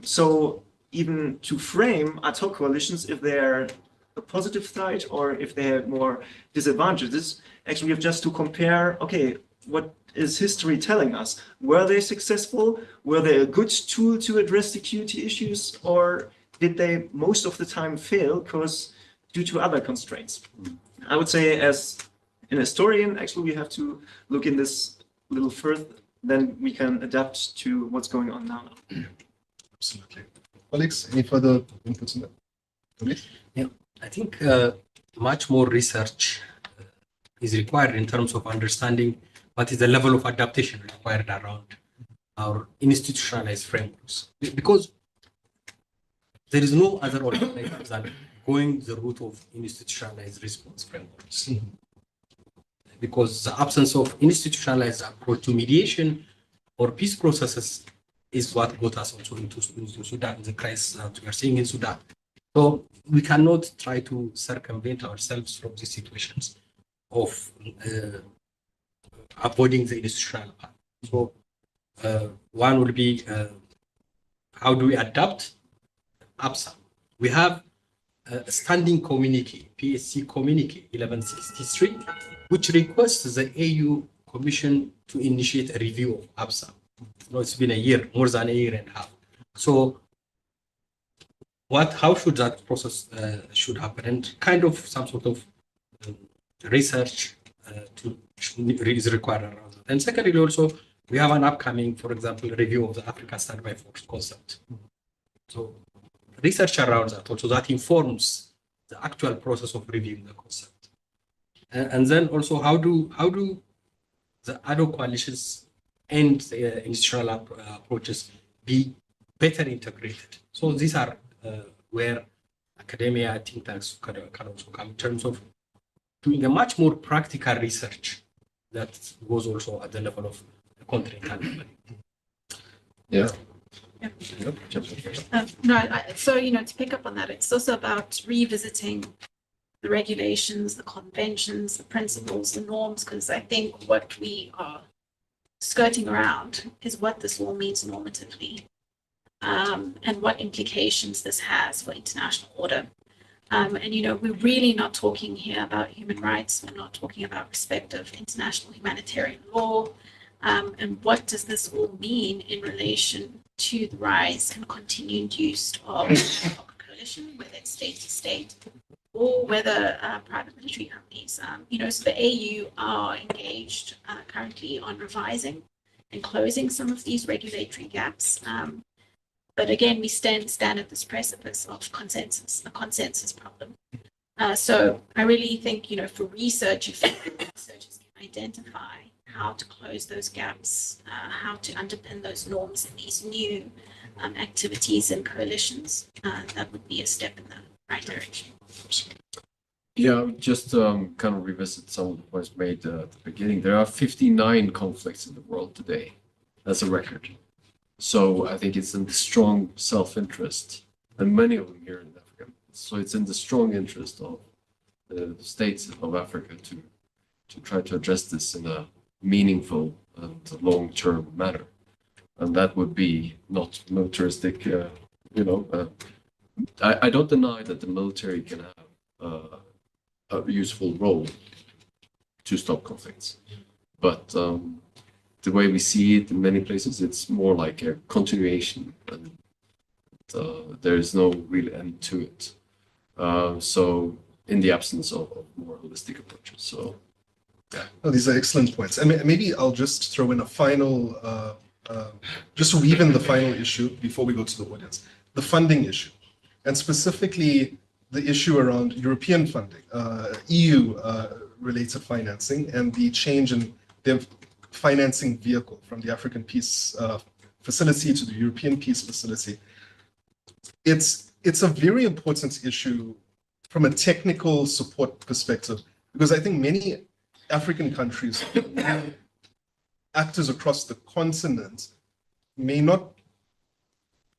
So even to frame ad hoc coalitions, if they're a positive side or if they have more disadvantages, actually we have just to compare, okay, what is history telling us? Were they successful? Were they a good tool to address security issues? Or did they most of the time fail because due to other constraints? I would say as an historian, actually we have to look in this a little further, then we can adapt to what's going on now. Absolutely. Alex, any further inputs on that? Alex? Yeah, I think much more research is required in terms of understanding what is the level of adaptation required around our institutionalized frameworks. Because there is no other alternative than going the route of institutionalized response frameworks. Because the absence of institutionalized approach to mediation or peace processes is what got us also into Sudan, the crisis that we are seeing in Sudan. So we cannot try to circumvent ourselves from these situations of avoiding the institutional part. So one would be, how do we adapt APSA? We have a standing communique, PSC communique 1163, which requests the AU Commission to initiate a review of APSA. No, it's been a year, more than a year and a half. So how should that process should happen? And kind of some sort of research is required around that. And secondly, also, we have an upcoming, for example, review of the Africa Standby Force concept. So research around that also, that informs the actual process of reviewing the concept. And then also, how do the ad hoc coalitions and the institutional approaches be better integrated? So these are where academia, think tanks can also come in terms of doing a much more practical research that goes also at the level of the continental level. Yeah. So, to pick up on that, it's also about revisiting the regulations, the conventions, the principles, the norms, because I think what we are skirting around is what this all means normatively, and what implications this has for international order. And, we're really not talking here about human rights. We're not talking about respect of international humanitarian law. And what does this all mean in relation to the rise and continued use of coalition, whether it's state to state or whether private military companies. So the AU are engaged currently on revising and closing some of these regulatory gaps. But again, we stand at this precipice of a consensus problem. So I really think, for research, if researchers can identify how to close those gaps, how to underpin those norms in these new activities and coalitions, that would be a step in the right direction. Yeah, just kind of revisit some of the points made at the beginning. There are 59 conflicts in the world today. That's a record. So I think it's in the strong self-interest, and many of them here in Africa. So it's in the strong interest of the states of Africa to try to address this in a meaningful and long-term manner. And that would be not militaristic, I don't deny that the military can have a useful role to stop conflicts. But the way we see it in many places, it's more like a continuation, and there is no real end to it. So in the absence of more holistic approaches. So yeah. Oh, these are excellent points. And maybe I'll just throw in a final, just to weave in the final issue before we go to the audience, the funding issue, and specifically the issue around European funding, EU related financing, and the change in their financing vehicle from the African Peace Facility to the European Peace Facility. It's a very important issue from a technical support perspective, because I think many African countries, actors across the continent, may not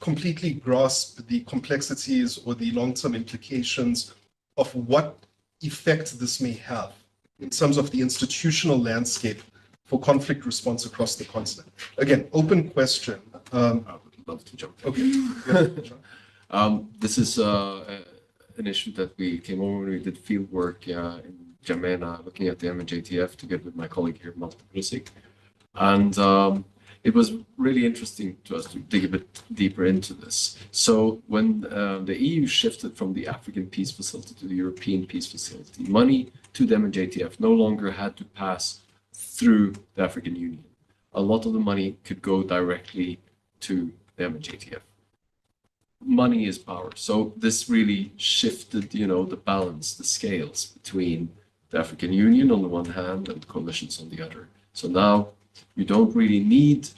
completely grasp the complexities or the long-term implications of what effect this may have in terms of the institutional landscape for conflict response across the continent. Again, open question. I would love to jump in. Okay. This is an issue that we came over when we did field work in Jamena, looking at the MNJTF together with my colleague here, multilateral. And it was really interesting to us to dig a bit deeper into this. So when the EU shifted from the African Peace Facility to the European Peace Facility, money to the MNJTF no longer had to pass through the African Union. A lot of the money could go directly to the MNJTF. Money is power. So this really shifted, the balance, the scales between the African Union on the one hand and coalitions on the other. So now you don't really need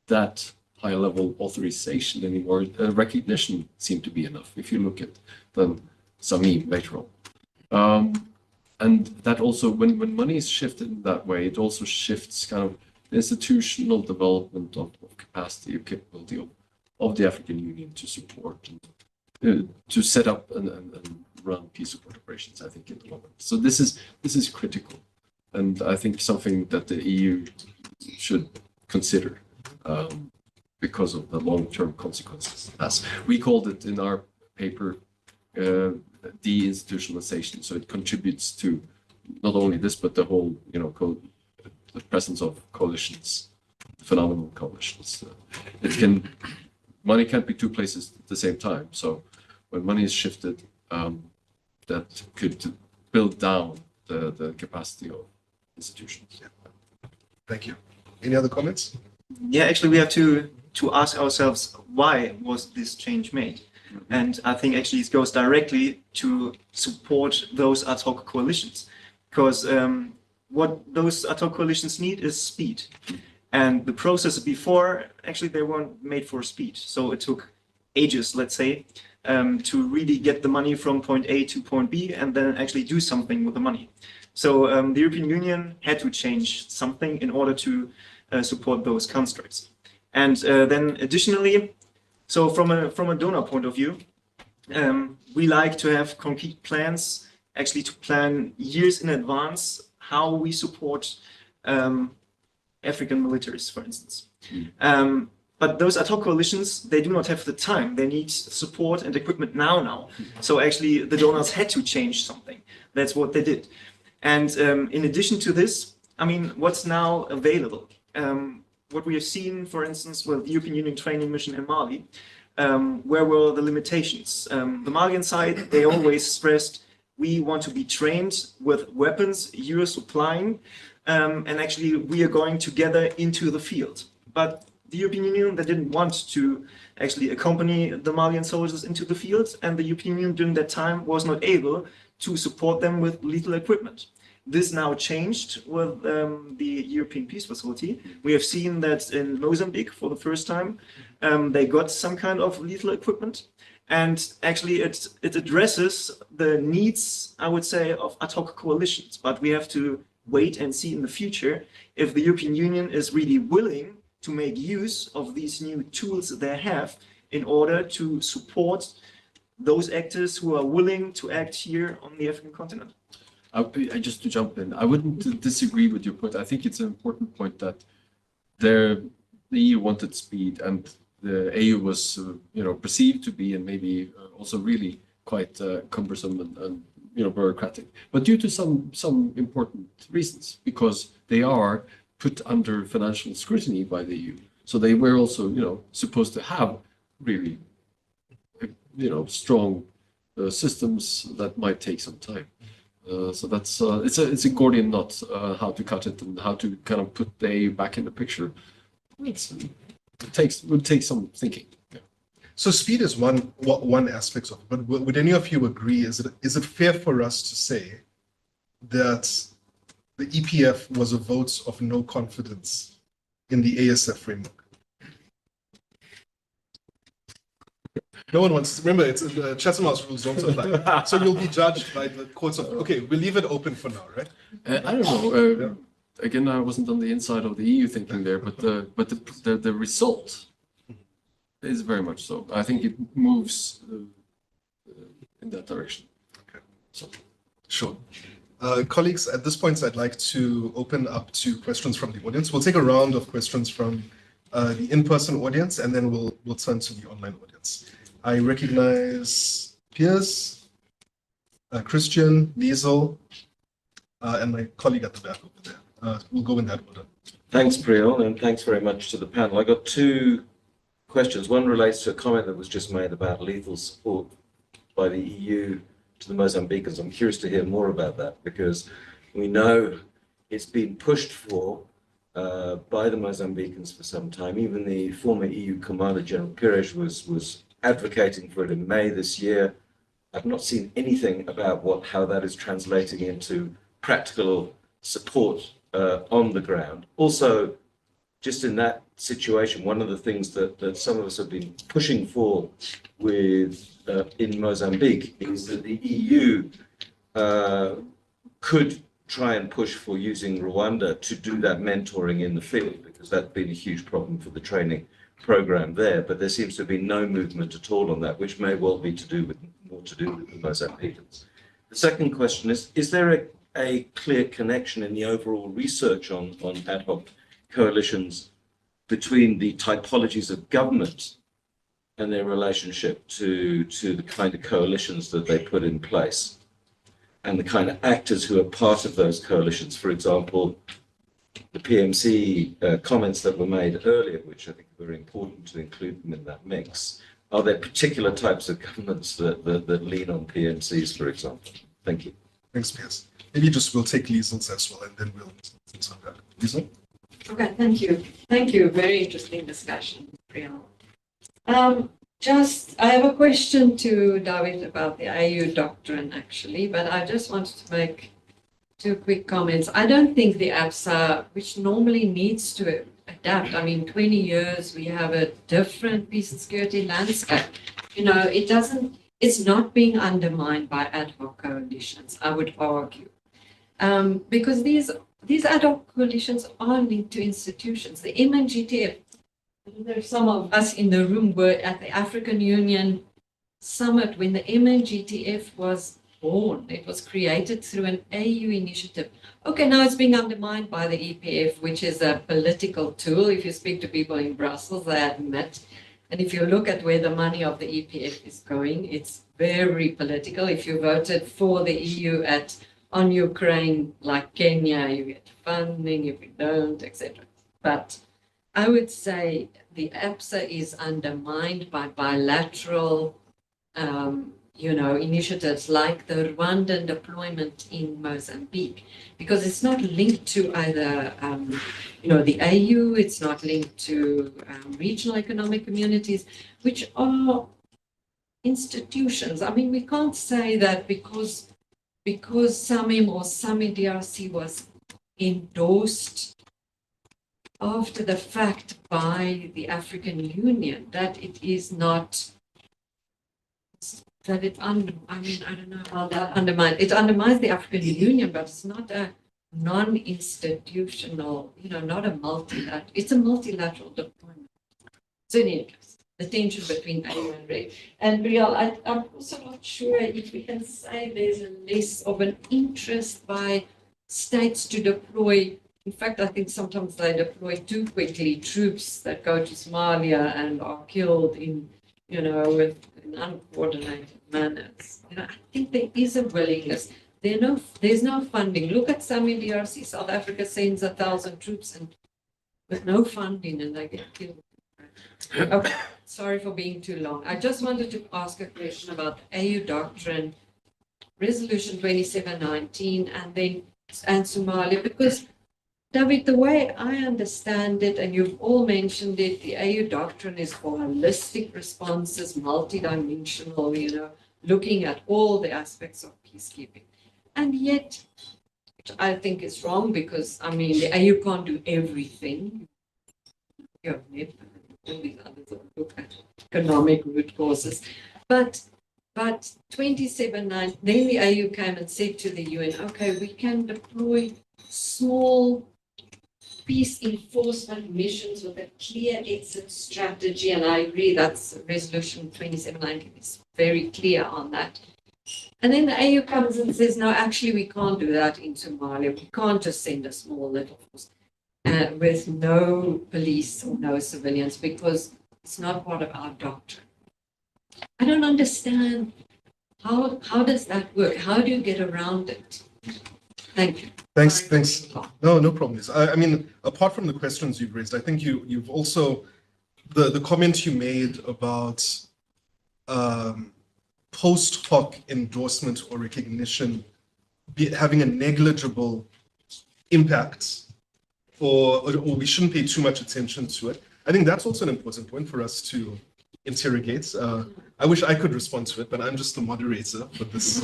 that high level authorization anymore. Recognition seemed to be enough if you look at the Samim later on. And that also, when money is shifted in that way, it also shifts kind of institutional development of capacity, of capability of the African Union to support and to set up and run peace support operations, I think, in the long run. So this is critical, and I think something that the EU should consider because of the long-term consequences. As we called it in our paper, deinstitutionalization. So it contributes to not only this, but the whole, the presence of coalitions, phenomenal coalitions. Money can't be two places at the same time. So when money is shifted, that could build down the capacity of institutions. Thank you. Any other comments? Yeah, actually, we have to ask ourselves, why was this change made? And I think actually it goes directly to support those ad hoc coalitions, because what those ad hoc coalitions need is speed. And the process before, actually, they weren't made for speed. So it took ages, let's say, to really get the money from point A to point B and then actually do something with the money. So the European Union had to change something in order to support those constructs. And then additionally, So from a donor point of view, we like to have concrete plans, actually to plan years in advance how we support African militaries, for instance. But those ad hoc coalitions, they do not have the time. They need support and equipment now. So actually, the donors had to change something. That's what they did. And in addition to this, I mean, what's now available? What we have seen, for instance, with the European Union training mission in Mali, where were the limitations? The Malian side, they always stressed, we want to be trained with weapons you are supplying, and actually we are going together into the field. But the European Union, they didn't want to actually accompany the Malian soldiers into the field, and the European Union during that time was not able to support them with lethal equipment. This now changed with the European Peace Facility. We have seen that in Mozambique for the first time, they got some kind of lethal equipment. And actually it addresses the needs, I would say, of ad hoc coalitions. But we have to wait and see in the future if the European Union is really willing to make use of these new tools that they have in order to support those actors who are willing to act here on the African continent. Just to jump in, I wouldn't disagree with your point. I think it's an important point that the EU wanted speed, and the AU was, perceived to be, and maybe also really quite cumbersome and bureaucratic. But due to some important reasons, because they are put under financial scrutiny by the EU, so they were also, supposed to have really, strong systems that might take some time. So that's it's a Gordian knot, how to cut it and how to kind of put the AU back in the picture. It would take some thinking. Yeah. So speed is one aspect of it, but would any of you agree? Is it fair for us to say that the EPF was a vote of no confidence in the ASF framework? No one wants to remember. It's the Chatham House rules don't apply. So you'll be judged by the courts of. Okay, we'll leave it open for now, right? I don't know. Again, I wasn't on the inside of the EU thinking there, but the result is very much so. I think it moves in that direction. Okay. So, sure. Colleagues, at this point, I'd like to open up to questions from the audience. We'll take a round of questions from the in-person audience, and then we'll turn to the online audience. I recognize Piers, Christian, Liesel, and my colleague at the back over there. We'll go in that order. Thanks, Priyal, and thanks very much to the panel. I got two questions. One relates to a comment that was just made about lethal support by the EU to the Mozambicans. I'm curious to hear more about that, because we know it's been pushed for by the Mozambicans for some time. Even the former EU Commander General Pires was advocating for it in May this year. I've not seen anything about how that is translating into practical support on the ground. Also, just in that situation, one of the things that some of us have been pushing for in Mozambique is that the EU could try and push for using Rwanda to do that mentoring in the field, because that's been a huge problem for the training program there. But there seems to be no movement at all on that, which may well be more to do with the Mozambicans. The second question is there a clear connection in the overall research on ad hoc coalitions between the typologies of government and their relationship to the kind of coalitions that they put in place, and the kind of actors who are part of those coalitions? For example, the PMC comments that were made earlier, which I think are very important to include them in that mix. Are there particular types of governments that lean on PMCs, for example? Thank you. Thanks, Piers. Maybe we'll take Liesel's as well, and then we'll on that. Liesel? Okay, thank you. Thank you. Very interesting discussion, Priyal. I have a question to David about the AU doctrine, actually, but I just wanted to make two quick comments. I don't think the APSA, which normally needs to adapt, 20 years, we have a different peace and security landscape. It's not being undermined by ad hoc coalitions, I would argue. Because these ad hoc coalitions are linked to institutions. The MNGTF There's some of us in the room were at the African Union summit when the MNGTF was born. It was created through an AU initiative. Okay, now it's being undermined by the EPF, which is a political tool. If you speak to people in Brussels, they admit. And if you look at where the money of the EPF is going, it's very political. If you voted for the EU on Ukraine, like Kenya, you get funding. If you don't, etc. But I would say the APSA is undermined by bilateral, initiatives like the Rwandan deployment in Mozambique, because it's not linked to either, the AU, it's not linked to regional economic communities, which are institutions. I mean, we can't say that because SAMIM or SAMI DRC was endorsed after the fact by the African Union, that it is not, that it, I don't know how that undermines, it undermines the African Union, but it's not a non-institutional, not a multilateral, it's a multilateral deployment. So in any case, the tension between AU and REG. And Brielle, I'm also not sure if we can say there's a less of an interest by states to deploy. In fact, I think sometimes they deploy too quickly troops that go to Somalia and are killed in uncoordinated manners. I think there is a willingness. There's no funding. Look at SAMI DRC. South Africa sends 1,000 troops and with no funding, and they get killed. Okay, sorry for being too long. I just wanted to ask a question about AU doctrine, Resolution 2719, and Somalia, because David, the way I understand it, and you've all mentioned it, the AU doctrine is for holistic responses, multidimensional, looking at all the aspects of peacekeeping. And yet, which I think is wrong because, the AU can't do everything. You have NEP and all these others that look at economic root causes. But 27.9, then the AU came and said to the UN, okay, we can deploy small peace enforcement missions with a clear exit strategy. And I agree that's Resolution 2719 is very clear on that. And then the AU comes and says, no, actually, we can't do that in Somalia. We can't just send a small little force with no police or no civilians because it's not part of our doctrine. I don't understand how does that work? How do you get around it? Thank you. Thanks. No problems. I mean, apart from the questions you've raised, I think you've also, the comment you made about post hoc endorsement or recognition having a negligible impact, or we shouldn't pay too much attention to it. I think that's also an important point for us to interrogate. I wish I could respond to it, but I'm just the moderator for this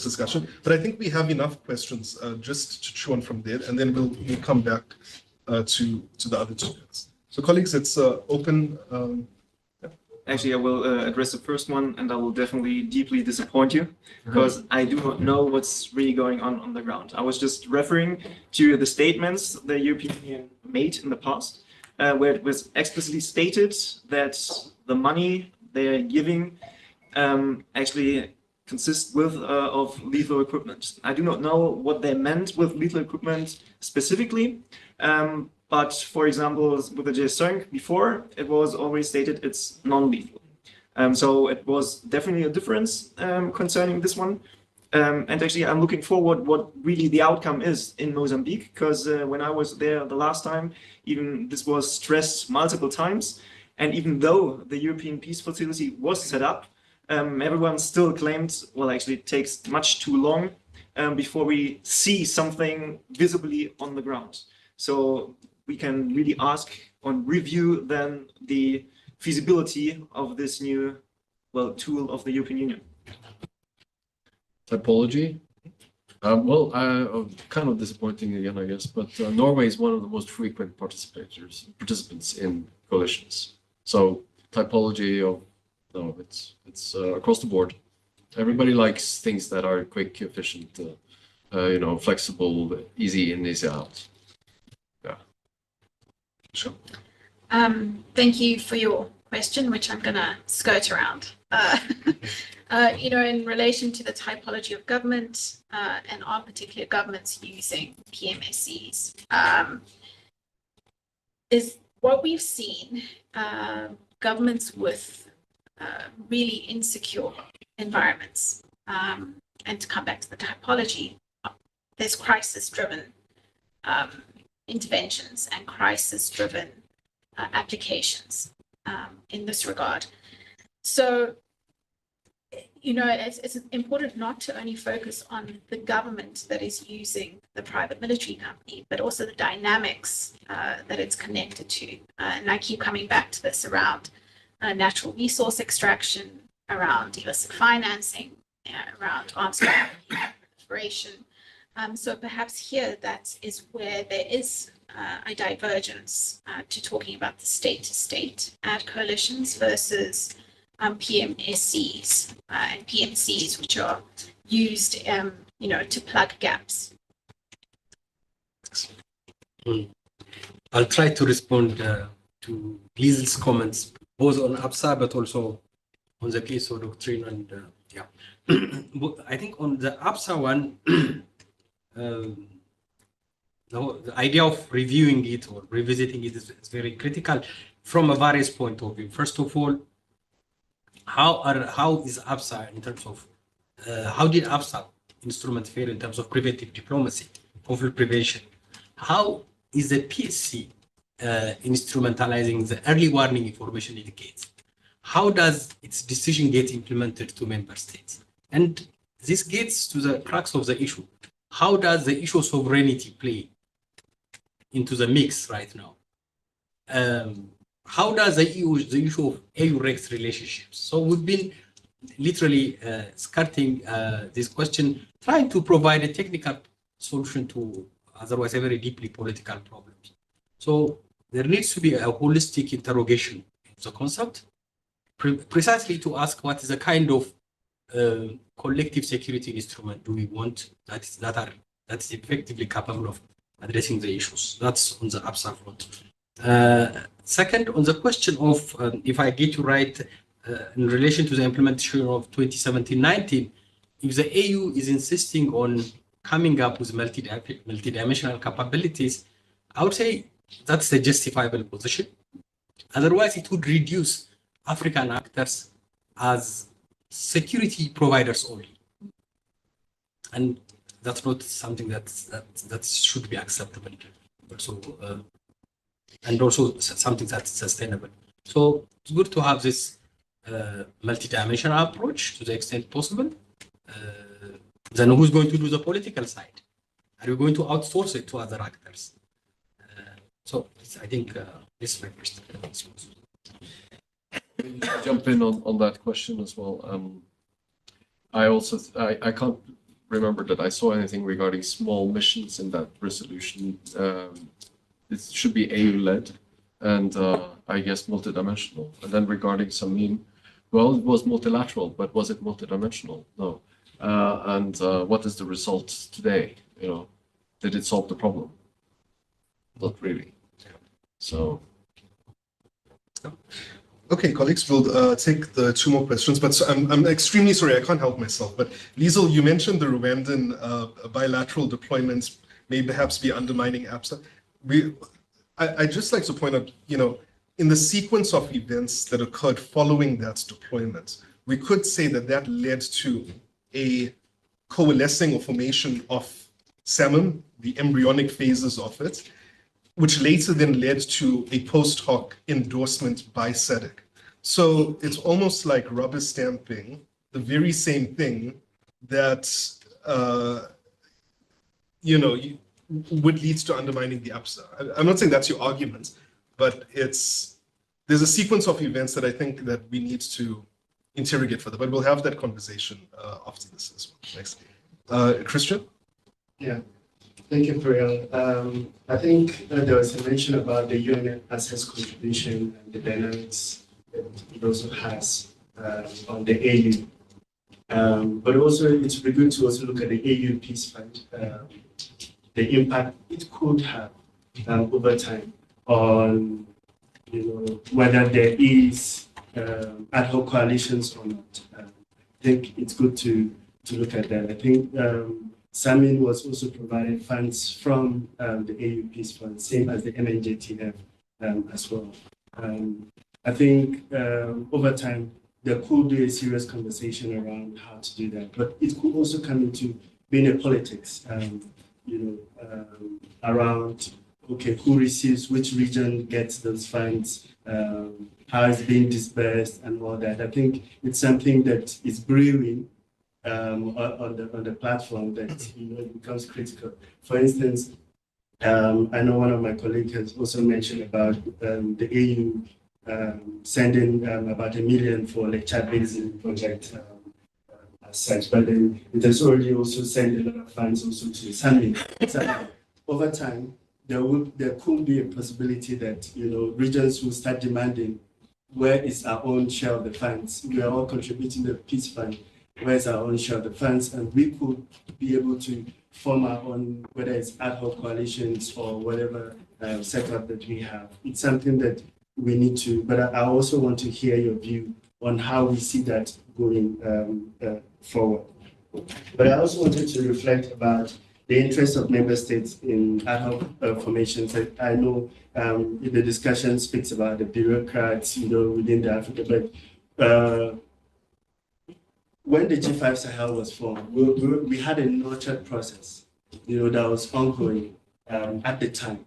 discussion. But I think we have enough questions just to chew on from there, and then we'll come back to the other two minutes. So colleagues, it's open. Actually, I will address the first one, and I will definitely deeply disappoint you because I do not know what's really going on the ground. I was just referring to the statements the European Union made in the past, where it was explicitly stated that the money they're giving actually consists of lethal equipment. I do not know what they meant with lethal equipment specifically. But for example, with the J5 before, it was always stated it's non-lethal. So it was definitely a difference concerning this one. And actually, I'm looking forward what really the outcome is in Mozambique, because when I was there the last time, even this was stressed multiple times. And even though the European Peace Facility was set up, everyone still claimed, well, actually it takes much too long before we see something visibly on the ground. So we can really ask on review then the feasibility of this new, tool of the European Union. Typology. Kind of disappointing again, I guess, but Norway is one of the most frequent participants in coalitions. So typology it's across the board. Everybody likes things that are quick, efficient, flexible, easy in, easy out. Yeah. Sure. Thank you for your question, which I'm going to skirt around. In relation to the typology of government and are particular governments using PMSCs, is what we've seen governments with really insecure environments. And to come back to the typology, there's crisis-driven interventions and crisis-driven applications in this regard. So, it's important not to only focus on the government that is using the private military company, but also the dynamics that it's connected to. And I keep coming back to this around natural resource extraction, around illicit financing, around arms proliferation. So perhaps here that is where there is a divergence to talking about the state-to-state ad coalitions versus PMSCs and PMCs, which are used, to plug gaps. I'll try to respond to Liesel's comments, both on APSA, but also on the case of doctrine. And I think on the APSA one, the idea of reviewing it or revisiting it is very critical from a various point of view. First of all, how is APSA in terms of how did APSA instrument fare in terms of preventive diplomacy, conflict prevention? How is the PSC instrumentalizing the early warning information indicates? How does its decision get implemented to member states? And this gets to the crux of the issue. How does the issue of sovereignty play into the mix right now? How does the issue of EU-REX relationships? So we've been literally skirting this question, trying to provide a technical solution to otherwise a very deeply political problem. So there needs to be a holistic interrogation of the concept, precisely to ask what is the kind of collective security instrument do we want that is effectively capable of addressing the issues. That's on the APSA front. Second, on the question of, if I get you right, in relation to the implementation of 2017-19, if the AU is insisting on coming up with multidimensional capabilities, I would say that's a justifiable position. Otherwise, it would reduce African actors as security providers only. And that's not something that should be acceptable. And also something that's sustainable. So it's good to have this multidimensional approach to the extent possible. Then who's going to do the political side? Are we going to outsource it to other actors? So I think this is my first response. Jump in on that question as well. I can't remember that I saw anything regarding small missions in that resolution. It should be AU-led and I guess multidimensional. And then regarding Samim, well, it was multilateral, but was it multidimensional? No. And what is the result today? Did it solve the problem? Not really. So. Okay, colleagues, we'll take the two more questions, but I'm extremely sorry, I can't help myself. But Liesel, you mentioned the Rwandan bilateral deployments may perhaps be undermining APSA. I'd just like to point out, in the sequence of events that occurred following that deployment, we could say that led to a coalescing or formation of SAMM, the embryonic phases of it, which later then led to a post hoc endorsement by SADC. So it's almost like rubber stamping the very same thing that, would lead to undermining the APSA. I'm not saying that's your argument, but there's a sequence of events that I think that we need to interrogate further, but we'll have that conversation after this as well. Next. Christian? Yeah. Thank you, Priya. I think there was a mention about the UN access contribution and the dynamics that it also has on the AU. But also, it's very good to also look at the AU Peace Fund, the impact it could have over time on whether there is ad hoc coalitions or not. I think it's good to look at that. I think Samin was also provided funds from the AUP's fund, same as the MNJTF as well. I think over time, there could be a serious conversation around how to do that, but it could also come into being a politics, around, okay, who receives, which region gets those funds, how it's being dispersed and all that. I think it's something that is brewing on the platform that it becomes critical. For instance, I know one of my colleagues has also mentioned about the AU sending about $1 million for the Chad Basin project as such, but then it has already also sent a lot of funds also to Sami. So over time, there could be a possibility that regions will start demanding, where is our own share of the funds? We are all contributing to the peace fund. Where's our own share of the funds? And we could be able to form our own, whether it's ad hoc coalitions or whatever setup that we have. It's something that we need to, but I also want to hear your view on how we see that going forward. But I also wanted to reflect about the interest of member states in ad hoc formations. I know the discussion speaks about the bureaucrats, within the Africa, but when the G5 Sahel was formed, we had a nurtured process, that was ongoing at the time,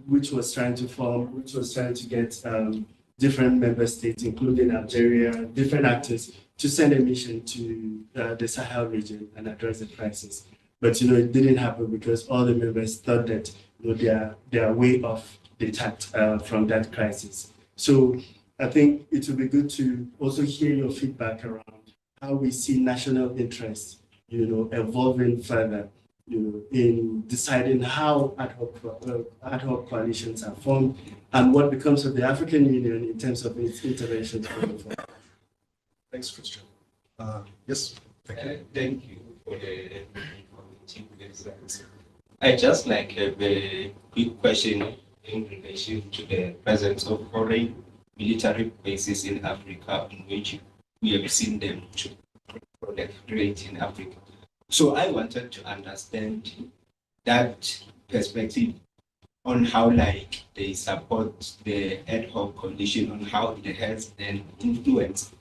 which was trying to get different member states, including Algeria, different actors, to send a mission to the Sahel region and address the crisis. But it didn't happen because all the members thought that they are way off detached from that crisis. So I think it would be good to also hear your feedback around how we see national interests, evolving further, in deciding how ad hoc coalitions are formed and what becomes of the African Union in terms of its interventions going forward. Thanks, Christian. Yes, thank you. Thank you for the results. I just like have a quick question in relation to the presence of foreign military bases in Africa, in which we have seen them to proliferate in Africa. So I wanted to understand that perspective on how they support the ad hoc coalition, on how it has an influence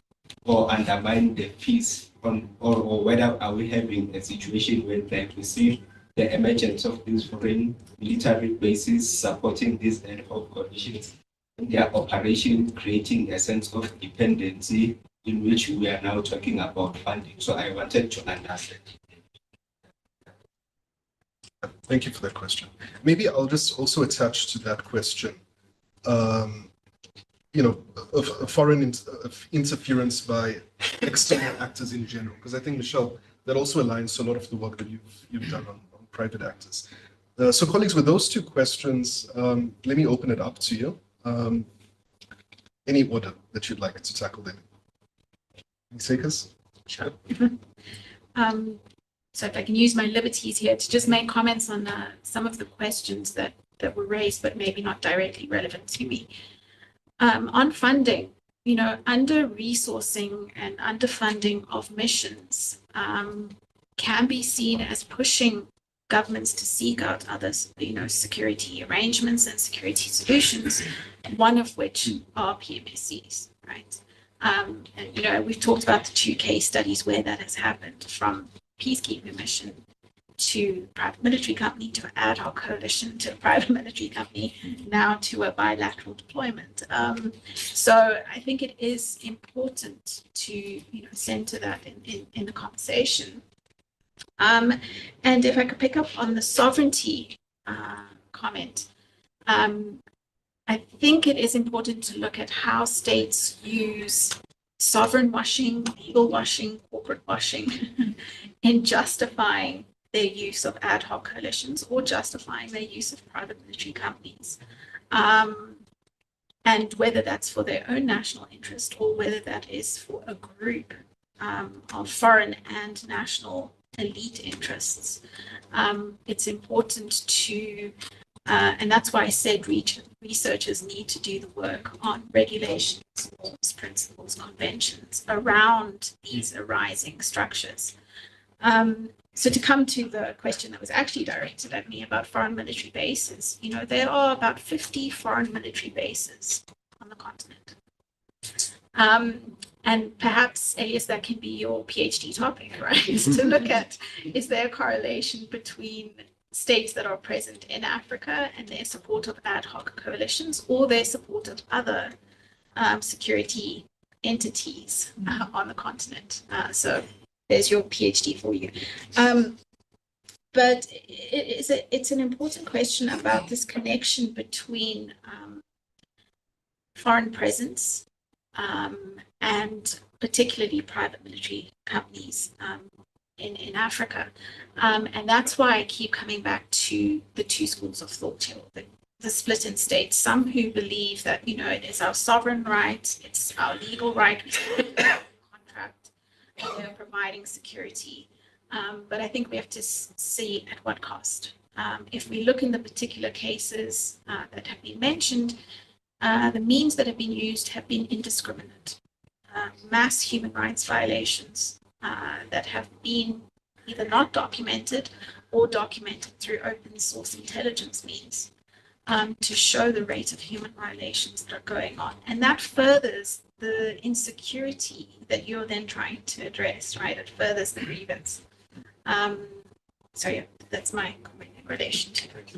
or undermine the peace on, or whether are we having a situation where we see the emergence of these foreign military bases supporting these ad hoc coalitions, their operation creating a sense of dependency in which we are now talking about funding. So I wanted to understand. Thank you for that question. Maybe I'll just also attach to that question, foreign interference by external actors in general, because I think, Michelle, that also aligns to a lot of the work that you've done on private actors. So colleagues, with those two questions, let me open it up to you. Any order that you'd like to tackle them? Any takers? Sure. So if I can use my liberties here to just make comments on some of the questions that were raised, but maybe not directly relevant to me. On funding, under-resourcing and underfunding of missions can be seen as pushing governments to seek out other, security arrangements and security solutions, one of which are PMSCs, right? And, we've talked about the 2 case studies where that has happened, from peacekeeping mission to private military company to an ad hoc coalition to a private military company, now to a bilateral deployment. So I think it is important to center that in the conversation. And if I could pick up on the sovereignty comment, I think it is important to look at how states use sovereign washing, legal washing, corporate washing in justifying their use of ad hoc coalitions or justifying their use of private military companies. And whether that's for their own national interest or whether that is for a group of foreign and national elite interests. It's important to And that's why I said researchers need to do the work on regulations, norms, principles, conventions around these arising structures. So to come to the question that was actually directed at me about foreign military bases, there are about 50 foreign military bases on the continent. And perhaps, Elias, that can be your PhD topic, right? Is to look at, is there a correlation between states that are present in Africa and their support of ad hoc coalitions or their support of other security entities on the continent? So there's your PhD for you. But it's an important question about this connection between foreign presence and particularly private military companies in Africa. And that's why I keep coming back to the two schools of thought here, the split in states. Some who believe that, it is our sovereign right, it's our legal right, contract, and they're providing security. But I think we have to see at what cost. If we look in the particular cases that have been mentioned, the means that have been used have been indiscriminate. Mass human rights violations that have been either not documented or documented through open source intelligence means to show the rate of human violations that are going on. And that furthers the insecurity that you're then trying to address, right? It furthers the grievance. So yeah, that's my comment in relation to it.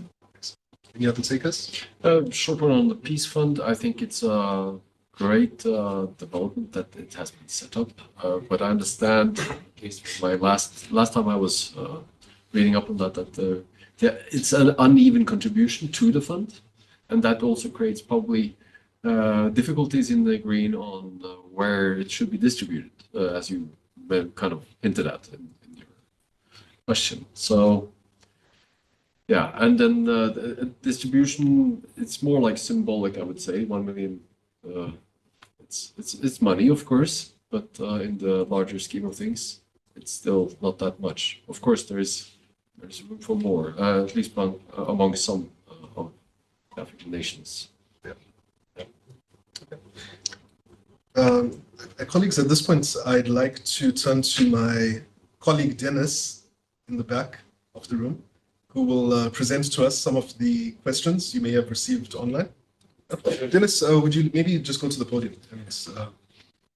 Any other takers? Short one on the Peace Fund. I think it's a great development that it has been set up. But I understand, at least my last time I was reading up on that it's an uneven contribution to the fund, and that also creates probably difficulties in agreeing on where it should be distributed, as you kind of hinted at in your question. So. Yeah, and then the distribution, it's more like symbolic, I would say. 1 million, it's money, of course, but in the larger scheme of things, it's still not that much. Of course, there's room for more, at least among some of the African nations. Yeah. Colleagues, at this point, I'd like to turn to my colleague Dennis in the back of the room, who will present to us some of the questions you may have received online. Dennis, would you maybe just go to the podium and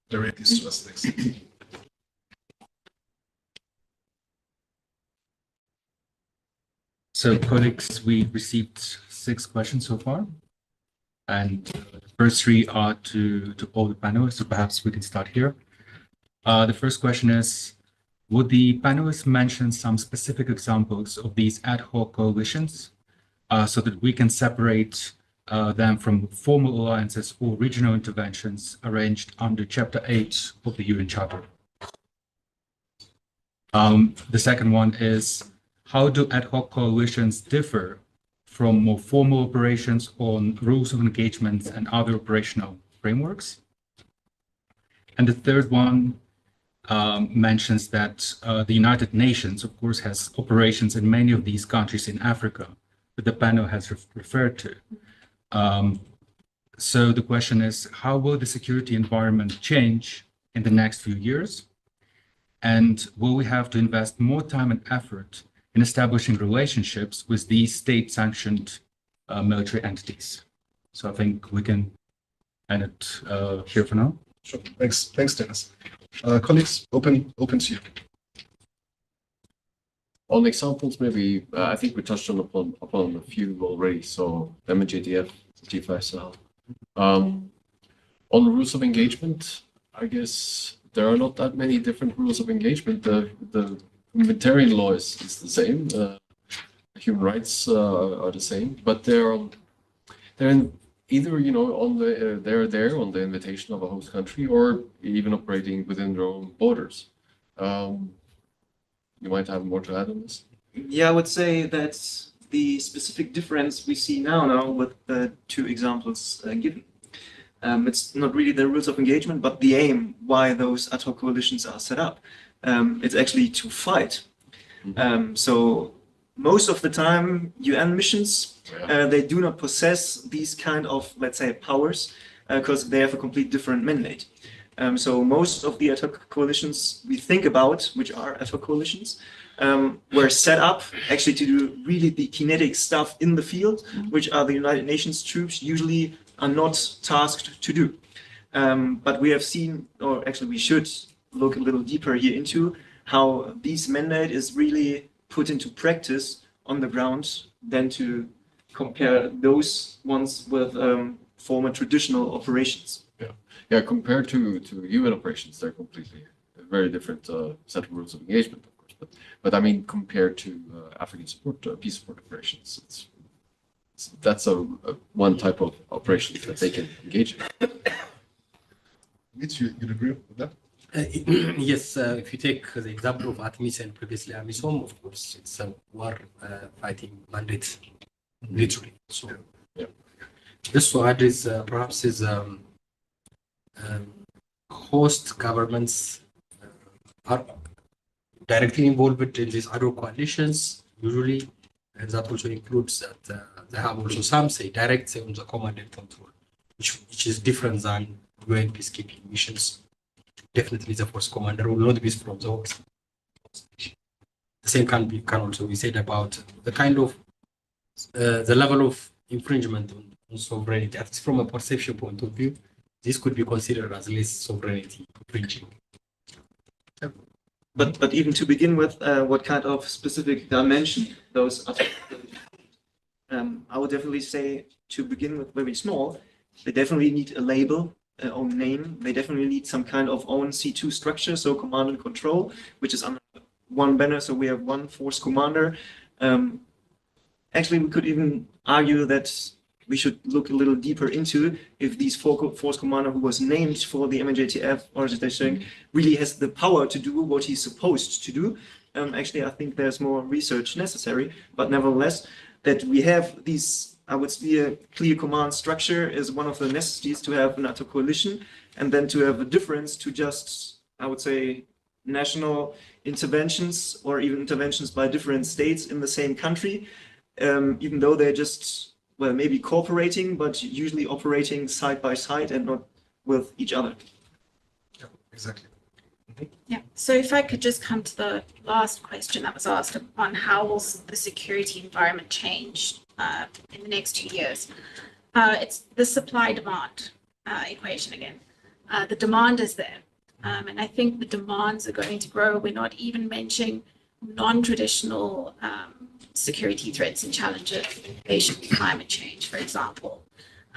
direct these to us next? So, colleagues, we received 6 questions so far. And the first 3 are to all the panelists, so perhaps we can start here. The first question is, would the panelists mention some specific examples of these ad hoc coalitions so that we can separate them from formal alliances or regional interventions arranged under Chapter 8 of the UN Charter? The second one is, how do ad hoc coalitions differ from more formal operations on rules of engagement and other operational frameworks? And the third one mentions that the United Nations, of course, has operations in many of these countries in Africa that the panel has referred to. So the question is, how will the security environment change in the next few years? And will we have to invest more time and effort in establishing relationships with these state-sanctioned military entities? So I think we can end it here for now. Sure. Thanks, Dennis. Colleagues, open to you. On examples, maybe I think we touched upon a few already. So MNJTF, G5 Sahel. On rules of engagement, I guess there are not that many different rules of engagement. The humanitarian law is the same. Human rights are the same, but they're in either they're there on the invitation of a host country, or even operating within their own borders. You might have more to add on this. Yeah, I would say that's the specific difference we see now with the 2 examples given. It's not really the rules of engagement, but the aim why those ad hoc coalitions are set up. It's actually to fight. So most of the time, UN missions, they do not possess these kind of, let's say, powers because they have a complete different mandate. So most of the ad hoc coalitions we think about, which are ad hoc coalitions, were set up actually to do really the kinetic stuff in the field, which are the United Nations troops usually are not tasked to do. But we have seen, or actually we should look a little deeper here into how this mandate is really put into practice on the ground than to compare those ones with former traditional operations. Yeah, compared to UN operations, they're completely very different set of rules of engagement, of course. But I mean, compared to African support, peace support operations, that's a one type of operation that they can engage in. You'd agree with that? Yes, if you take the example of ATMIS and previously AMISOM, of course, it's a war fighting mandate, literally. So, yeah. Just to add is perhaps host governments are directly involved in these other coalitions, usually, and that also includes that they have also some say direct say on the command and control, which is different than UN peacekeeping missions. Definitely the force commander will not be from the host. The same can also be said about the kind of the level of infringement on sovereignty. At least from a perception point of view, this could be considered as less sovereignty infringing. But even to begin with, what kind of specific dimension those are? I would definitely say to begin with very small, they definitely need a label, own name. They definitely need some kind of own C2 structure, so command and control, which is under one banner. So we have one force commander. Actually, we could even argue that we should look a little deeper into if these force commander who was named for the MNJTF organization really has the power to do what he's supposed to do. Actually, I think there's more research necessary, but nevertheless, that we have these, I would say, a clear command structure is one of the necessities to have a NATO coalition, and then to have a difference to just, I would say, national interventions or even interventions by different states in the same country, even though they're just, well, maybe cooperating, but usually operating side by side and not with each other. Yeah, exactly. Yeah, so if I could just come to the last question that was asked on how will the security environment change in the next 2 years. It's the supply-demand equation again. The demand is there, and I think the demands are going to grow. We're not even mentioning non-traditional security threats and challenges, inflation, climate change, for example,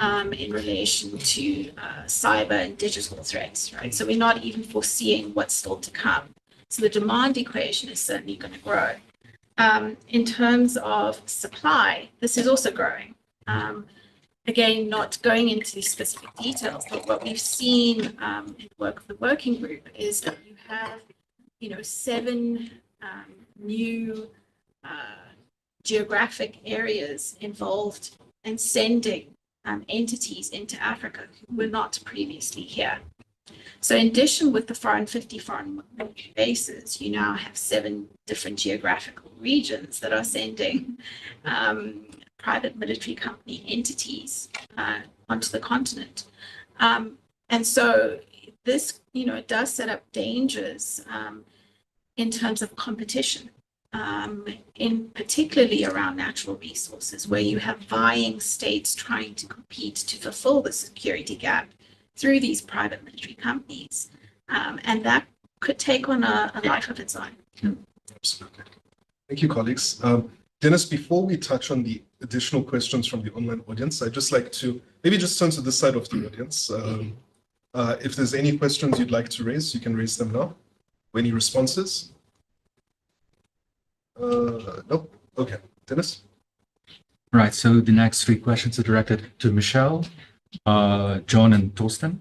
in relation to cyber and digital threats, right? So we're not even foreseeing what's still to come. So the demand equation is certainly going to grow. In terms of supply, this is also growing. Again, not going into these specific details, but what we've seen in the work of the working group is that you have, 7 new geographic areas involved in sending entities into Africa who were not previously here. So in addition with the 50 foreign military bases, you now have 7 different geographical regions that are sending private military company entities onto the continent. And so this, it does set up dangers in terms of competition. In particularly around natural resources, where you have vying states trying to compete to fulfill the security gap through these private military companies. And that could take on a life of its own. Yeah, absolutely. Thank you, colleagues. Dennis, before we touch on the additional questions from the online audience, I'd just like to maybe just turn to this side of the audience. If there's any questions you'd like to raise, you can raise them now. Any responses? Nope. Okay. Dennis? Right. So the next 3 questions are directed to Michelle, John, and Torsten.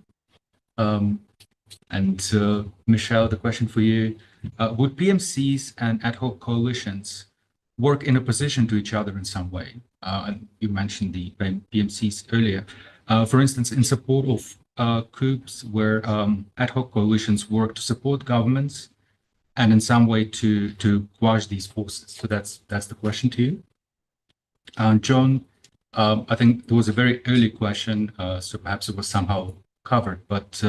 Michelle, the question for you, would PMCs and ad hoc coalitions work in opposition to each other in some way? And you mentioned the PMCs earlier. For instance, in support of coups where ad hoc coalitions work to support governments and in some way to quash these forces? So that's the question to you. John, I think there was a very early question, so perhaps it was somehow covered, but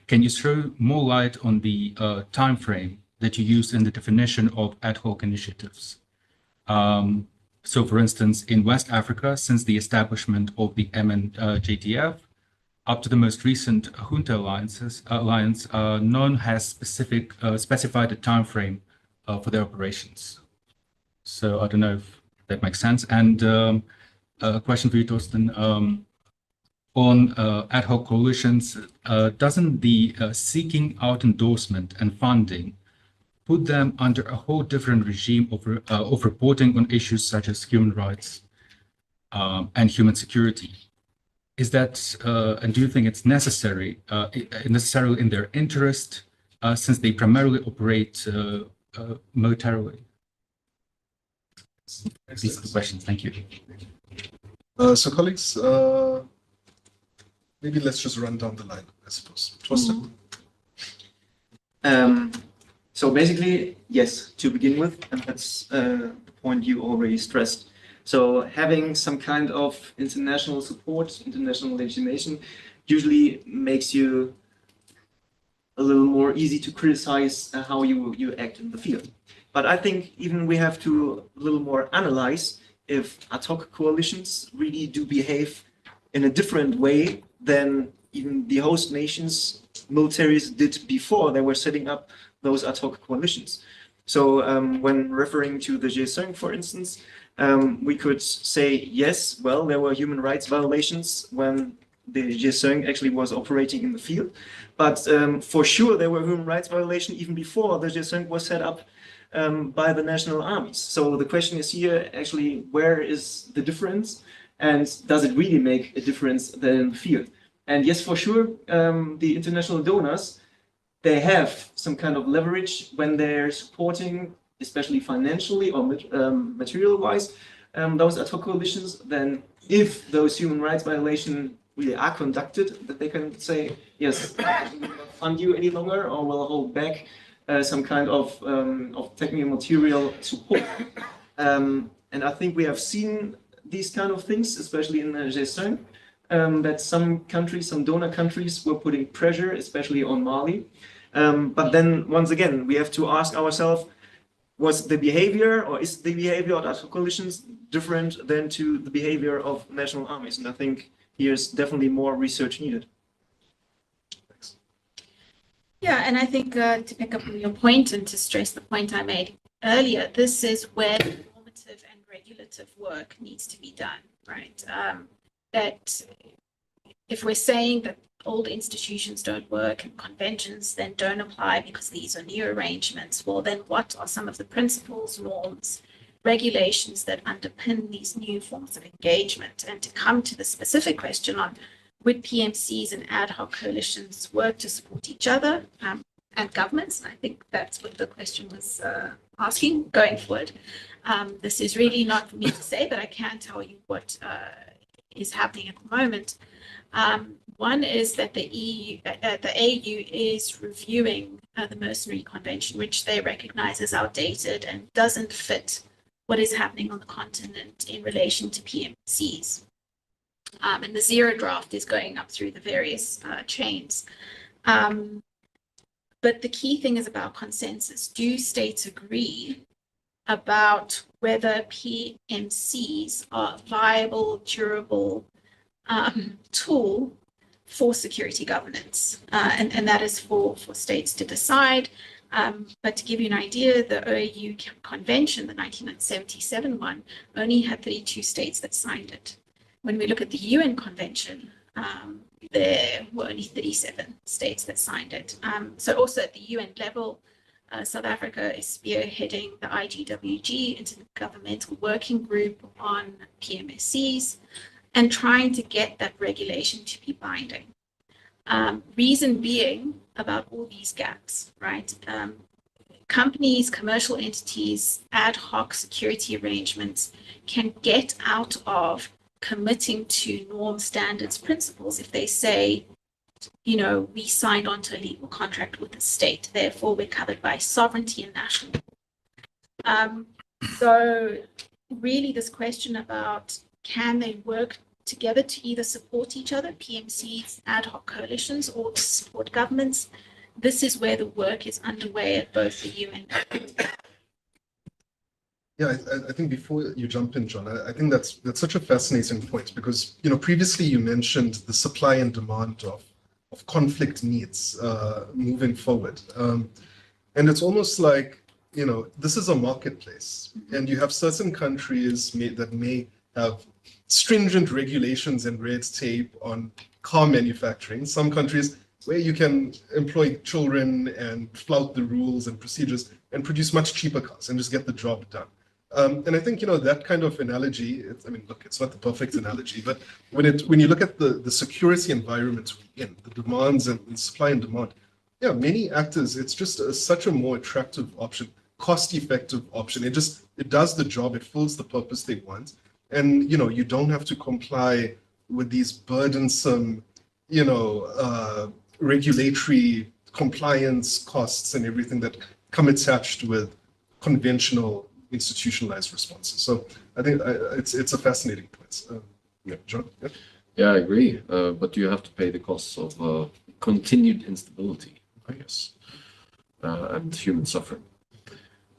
can you throw more light on the time frame that you use in the definition of ad hoc initiatives? So, for instance, in West Africa, since the establishment of the MNJTF, up to the most recent junta alliance, none has specified a time frame for their operations. So I don't know if that makes sense. And a question for you, Torsten, on ad hoc coalitions, doesn't the seeking out endorsement and funding put them under a whole different regime of reporting on issues such as human rights and human security? Is that, and do you think it's necessarily in their interest, since they primarily operate militarily? These are the questions. Thank you. So colleagues, maybe let's just run down the line, I suppose. Torsten? So basically, yes, to begin with, and that's the point you already stressed. So having some kind of international support, international legitimation, usually makes you a little more easy to criticize how you act in the field. But I think even we have to a little more analyze if ad hoc coalitions really do behave in a different way than even the host nations' militaries did before they were setting up those ad hoc coalitions. So when referring to the G5, for instance, we could say, yes, well, there were human rights violations when the G5 actually was operating in the field. But for sure, there were human rights violations even before the G5 was set up by the national armies. So the question is here, actually, where is the difference? And does it really make a difference then in the field? And yes, for sure, the international donors, they have some kind of leverage when they're supporting, especially financially or material-wise, those ad hoc coalitions. Then if those human rights violations really are conducted, that they can say, yes, we will not fund you any longer, or will hold back some kind of technical material support. And I think we have seen these kind of things, especially in the G5, that some countries, some donor countries were putting pressure, especially on Mali. But then once again, we have to ask ourselves, was the behavior or is the behavior of ad hoc coalitions different than to the behavior of national armies? And I think here's definitely more research needed. Thanks. Yeah, and I think to pick up on your point and to stress the point I made earlier, this is where normative and regulative work needs to be done, right? That if we're saying that old institutions don't work and conventions then don't apply because these are new arrangements, well, then what are some of the principles, norms, regulations that underpin these new forms of engagement? And to come to the specific question on would PMCs and ad hoc coalitions work to support each other and governments? And I think that's what the question was asking going forward. This is really not for me to say, but I can tell you what is happening at the moment. One is that the AU is reviewing the Mercenary Convention, which they recognize as outdated and doesn't fit what is happening on the continent in relation to PMCs. And the zero draft is going up through the various chains. But the key thing is about consensus. Do states agree about whether PMCs are a viable, durable tool for security governance? And that is for states to decide. But to give you an idea, the OAU Convention, the 1977 one, only had 32 states that signed it. When we look at the UN Convention, there were only 37 states that signed it. So also at the UN level, South Africa is spearheading the IGWG, Intergovernmental Working Group on PMSCs, and trying to get that regulation to be binding. Reason being about all these gaps, right? Companies, commercial entities, ad hoc security arrangements can get out of committing to norm standards principles if they say we signed on to a legal contract with the state. Therefore, we're covered by sovereignty and national. So really this question about can they work together to either support each other, PMCs, ad hoc coalitions, or to support governments, this is where the work is underway at both the UN. Yeah, I think before you jump in, John, I think that's such a fascinating point because previously you mentioned the supply and demand of conflict needs moving forward, and it's almost like this is a marketplace, and you have certain countries that may have stringent regulations and red tape on car manufacturing. Some countries where you can employ children and flout the rules and procedures and produce much cheaper cars and just get the job done. And I think that kind of analogy. Look, it's not the perfect analogy, but when you look at the security environment we're in, the demands and supply and demand, yeah, many actors, it's just such a more attractive option, cost-effective option. It does the job, it fills the purpose they want, and you don't have to comply with these burdensome, regulatory compliance costs and everything that come attached with conventional institutionalized responses. So I think it's a fascinating point. Yeah, John? Yeah? Yeah, I agree. But you have to pay the costs of continued instability, I guess, and human suffering.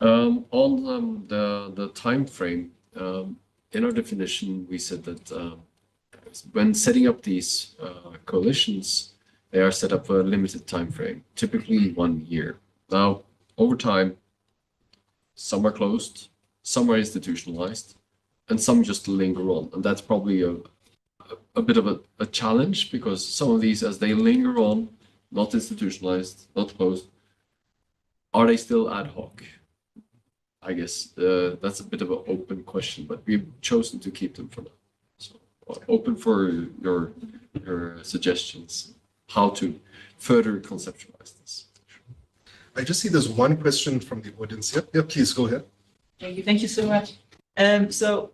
On the time frame, in our definition, we said that when setting up these coalitions, they are set up for a limited time frame, typically 1 year. Now, over time, some are closed, some are institutionalized, and some just linger on. And that's probably a bit of a challenge because some of these, as they linger on, not institutionalized, not closed, are they still ad hoc? I guess that's a bit of an open question, but we've chosen to keep them for now. So open for your suggestions, how to further conceptualize this. I just see there's one question from the audience here. Yeah, please go ahead. Thank you so much. So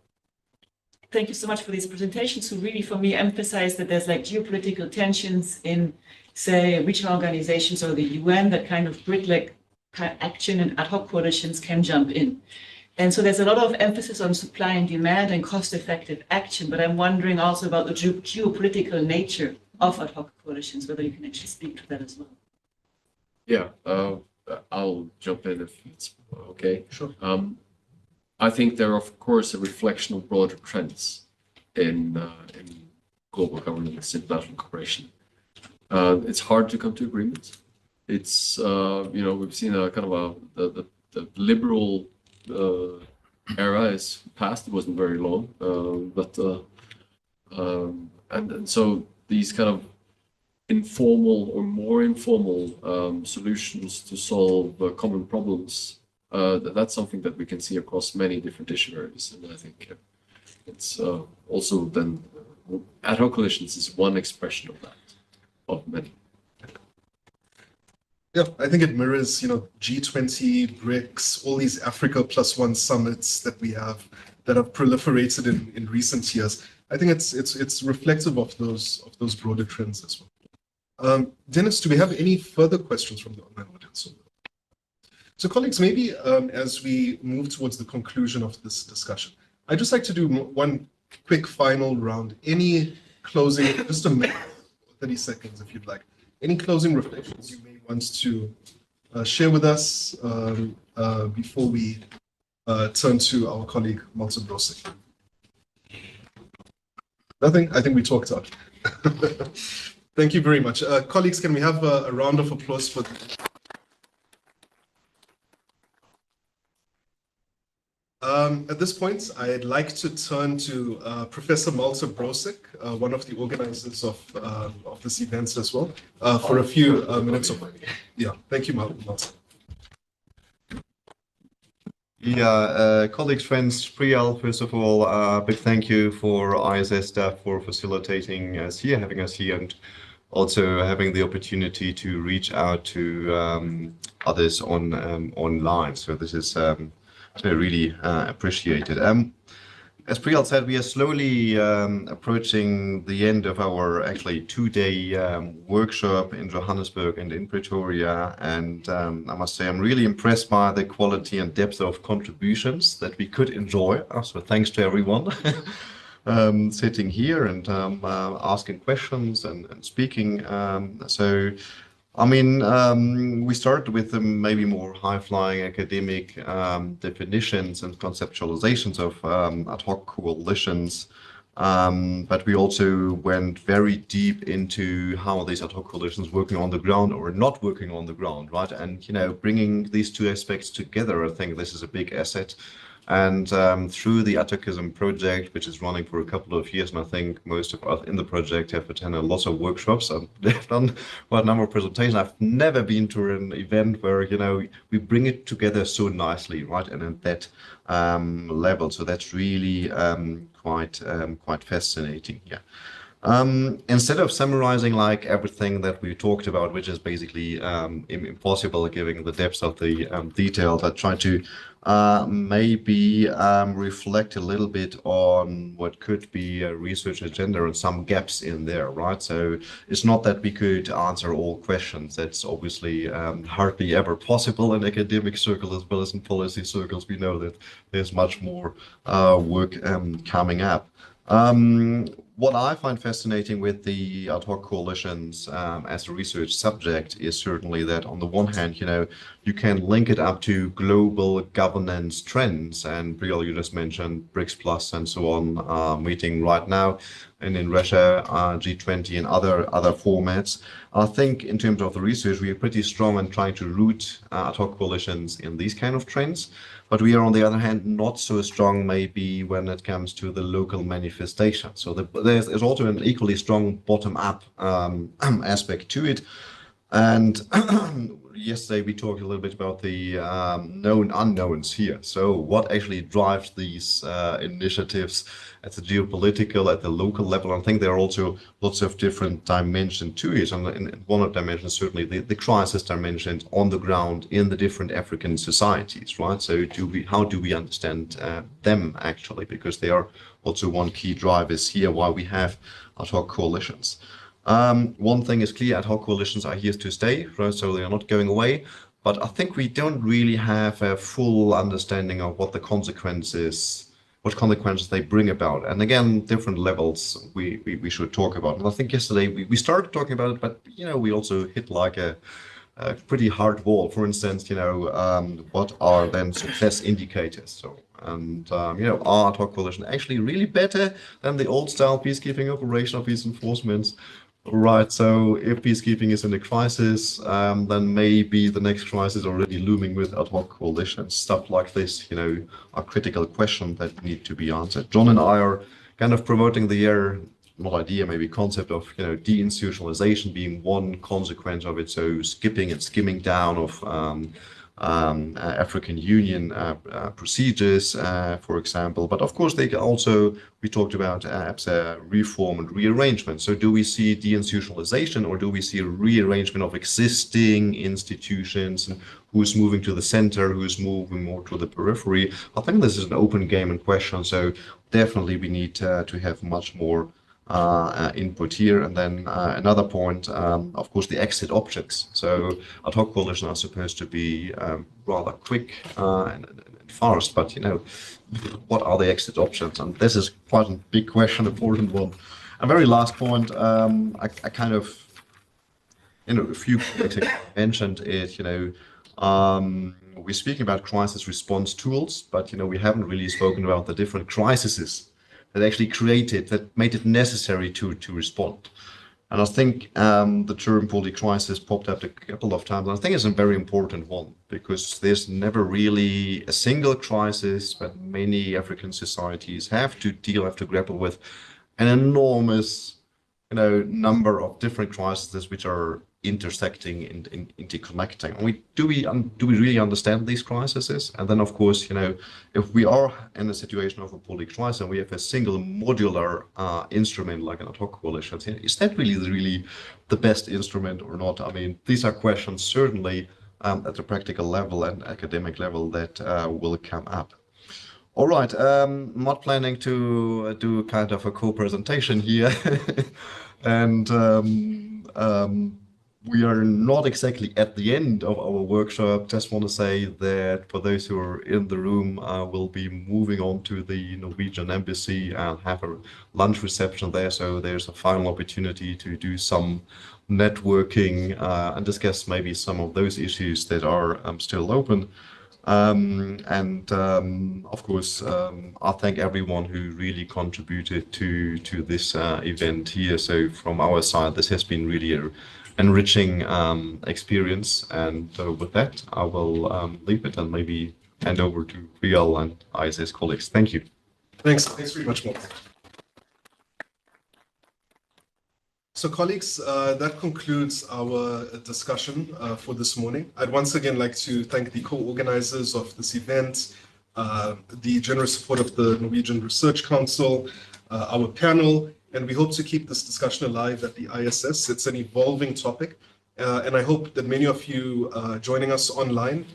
thank you so much for these presentations who really, for me, emphasize that there's like geopolitical tensions in, say, regional organizations or the UN that kind of grid-like action and ad hoc coalitions can jump in. And so there's a lot of emphasis on supply and demand and cost-effective action, but I'm wondering also about the geopolitical nature of ad hoc coalitions, whether you can actually speak to that as well. Yeah, I'll jump in if it's okay. Sure. I think they're, of course, a reflection of broader trends in global governance, international cooperation. It's hard to come to agreement. It's, we've seen a kind of the liberal era is past. It wasn't very long, and so these kind of informal or more informal solutions to solve common problems, that's something that we can see across many different issue areas. And I think it's also then ad hoc coalitions is one expression of that, of many. Yeah, I think it mirrors, G20, BRICS, all these Africa +1 summits that we have that have proliferated in recent years. I think it's reflective of those broader trends as well. Dennis, do we have any further questions from the online audience? So colleagues, maybe as we move towards the conclusion of this discussion, I'd just like to do one quick final round. Any closing, just a minute, 30 seconds if you'd like. Any closing reflections you may want to share with us before we turn to our colleague, Malte Brosek? Nothing? I think we talked out. Thank you very much. Colleagues, can we have a round of applause for at this point, I'd like to turn to Professor Malte Brosek, one of the organizers of this event as well, for a few minutes of yeah. Thank you, Malte. Yeah, colleagues, friends, Priyal, first of all, big thank you for ISS staff for facilitating us here, having us here, and also having the opportunity to reach out to others online. So this is really appreciated. As Priyal said, we are slowly approaching the end of our actually 2-day workshop in Johannesburg and in Pretoria. And I must say, I'm really impressed by the quality and depth of contributions that we could enjoy. So thanks to everyone sitting here and asking questions and speaking. I mean, we started with maybe more high-flying academic definitions and conceptualizations of ad hoc coalitions, but we also went very deep into how these ad hoc coalitions working on the ground or not working on the ground, right? And, you know, bringing these two aspects together, I think this is a big asset. And through the Atachism project, which is running for a couple of years, and I think most of us in the project have attended lots of workshops and they've done quite a number of presentations. I've never been to an event where, you know, we bring it together so nicely, right? And at that level. So that's really quite fascinating. Yeah. Instead of summarizing like everything that we talked about, which is basically impossible given the depth of the details, I try to maybe reflect a little bit on what could be a research agenda and some gaps in there, right? So it's not that we could answer all questions. That's obviously hardly ever possible in academic circles as well as in policy circles. We know that there's much more work coming up. What I find fascinating with the ad hoc coalitions as a research subject is certainly that on the one hand, you know, you can link it up to global governance trends. And Priyal, you just mentioned BRICS Plus and so on, meeting right now, and in Russia, G20 and other formats. I think in terms of the research, we are pretty strong in trying to root ad hoc coalitions in these kind of trends. But we are, on the other hand, not so strong maybe when it comes to the local manifestation. So there's also an equally strong bottom-up aspect to it. And yesterday we talked a little bit about the known unknowns here. So what actually drives these initiatives at the geopolitical, at the local level? I think there are also lots of different dimensions to it. And one of the dimensions, certainly the crisis dimension on the ground in the different African societies, right? So how do we understand them actually? Because they are also one key drivers here why we have ad hoc coalitions. One thing is clear, ad hoc coalitions are here to stay, right? So they are not going away. But I think we don't really have a full understanding of what consequences they bring about. And again, different levels we should talk about. And I think yesterday we started talking about it, but you know, we also hit like a pretty hard wall. For instance, you know, what are then success indicators? So, and you know, are ad hoc coalition actually really better than the old style peacekeeping operation or peace enforcement? Right, so if peacekeeping is in a crisis, then maybe the next crisis already looming with ad hoc coalitions. Stuff like this, you know, are critical questions that need to be answered. John and I are kind of promoting the not idea, maybe concept of, you know, deinstitutionalization being one consequence of it. So skipping and skimming down of African Union procedures, for example. But of course, we talked about reform and rearrangement. So do we see deinstitutionalization or do we see a rearrangement of existing institutions and who's moving to the center, who's moving more to the periphery? I think this is an open game and question. So definitely we need to have much more input here. And then another point, of course, the exit options. So ad hoc coalitions are supposed to be rather quick and fast, but you know, what are the exit options? And this is quite a big question, important one. A very last point, I kind of, you know, a few mentioned it, you know, we're speaking about crisis response tools, but you know, we haven't really spoken about the different crises that actually that made it necessary to respond. And I think the term polycrisis popped up a couple of times. And I think it's a very important one because there's never really a single crisis, but many African societies have to grapple with an enormous, you know, number of different crises which are intersecting and interconnecting. Do we really understand these crises? And then, of course, you know, if we are in a situation of a polycrisis and we have a single modular instrument like an ad hoc coalition, is that really the best instrument or not? I mean, these are questions certainly at the practical level and academic level that will come up. All right, not planning to do kind of a co-presentation here. And we are not exactly at the end of our workshop. Just want to say that for those who are in the room, we'll be moving on to the Norwegian embassy and have a lunch reception there. So there's a final opportunity to do some networking and discuss maybe some of those issues that are still open. Of course, I thank everyone who really contributed to this event here. So from our side, this has been really an enriching experience. And with that, I will leave it and maybe hand over to Rial and ISS colleagues. Thank you. Thanks very much, Mark. So colleagues, that concludes our discussion for this morning. I'd once again like to thank the co-organizers of this event, the generous support of the Norwegian Research Council, our panel, and we hope to keep this discussion alive at the ISS. It's an evolving topic, and I hope that many of you joining us online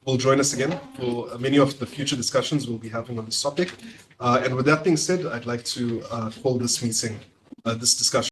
will join us again for many of the future discussions we'll be having on this topic. And with that being said, I'd like to call this meeting, this discussion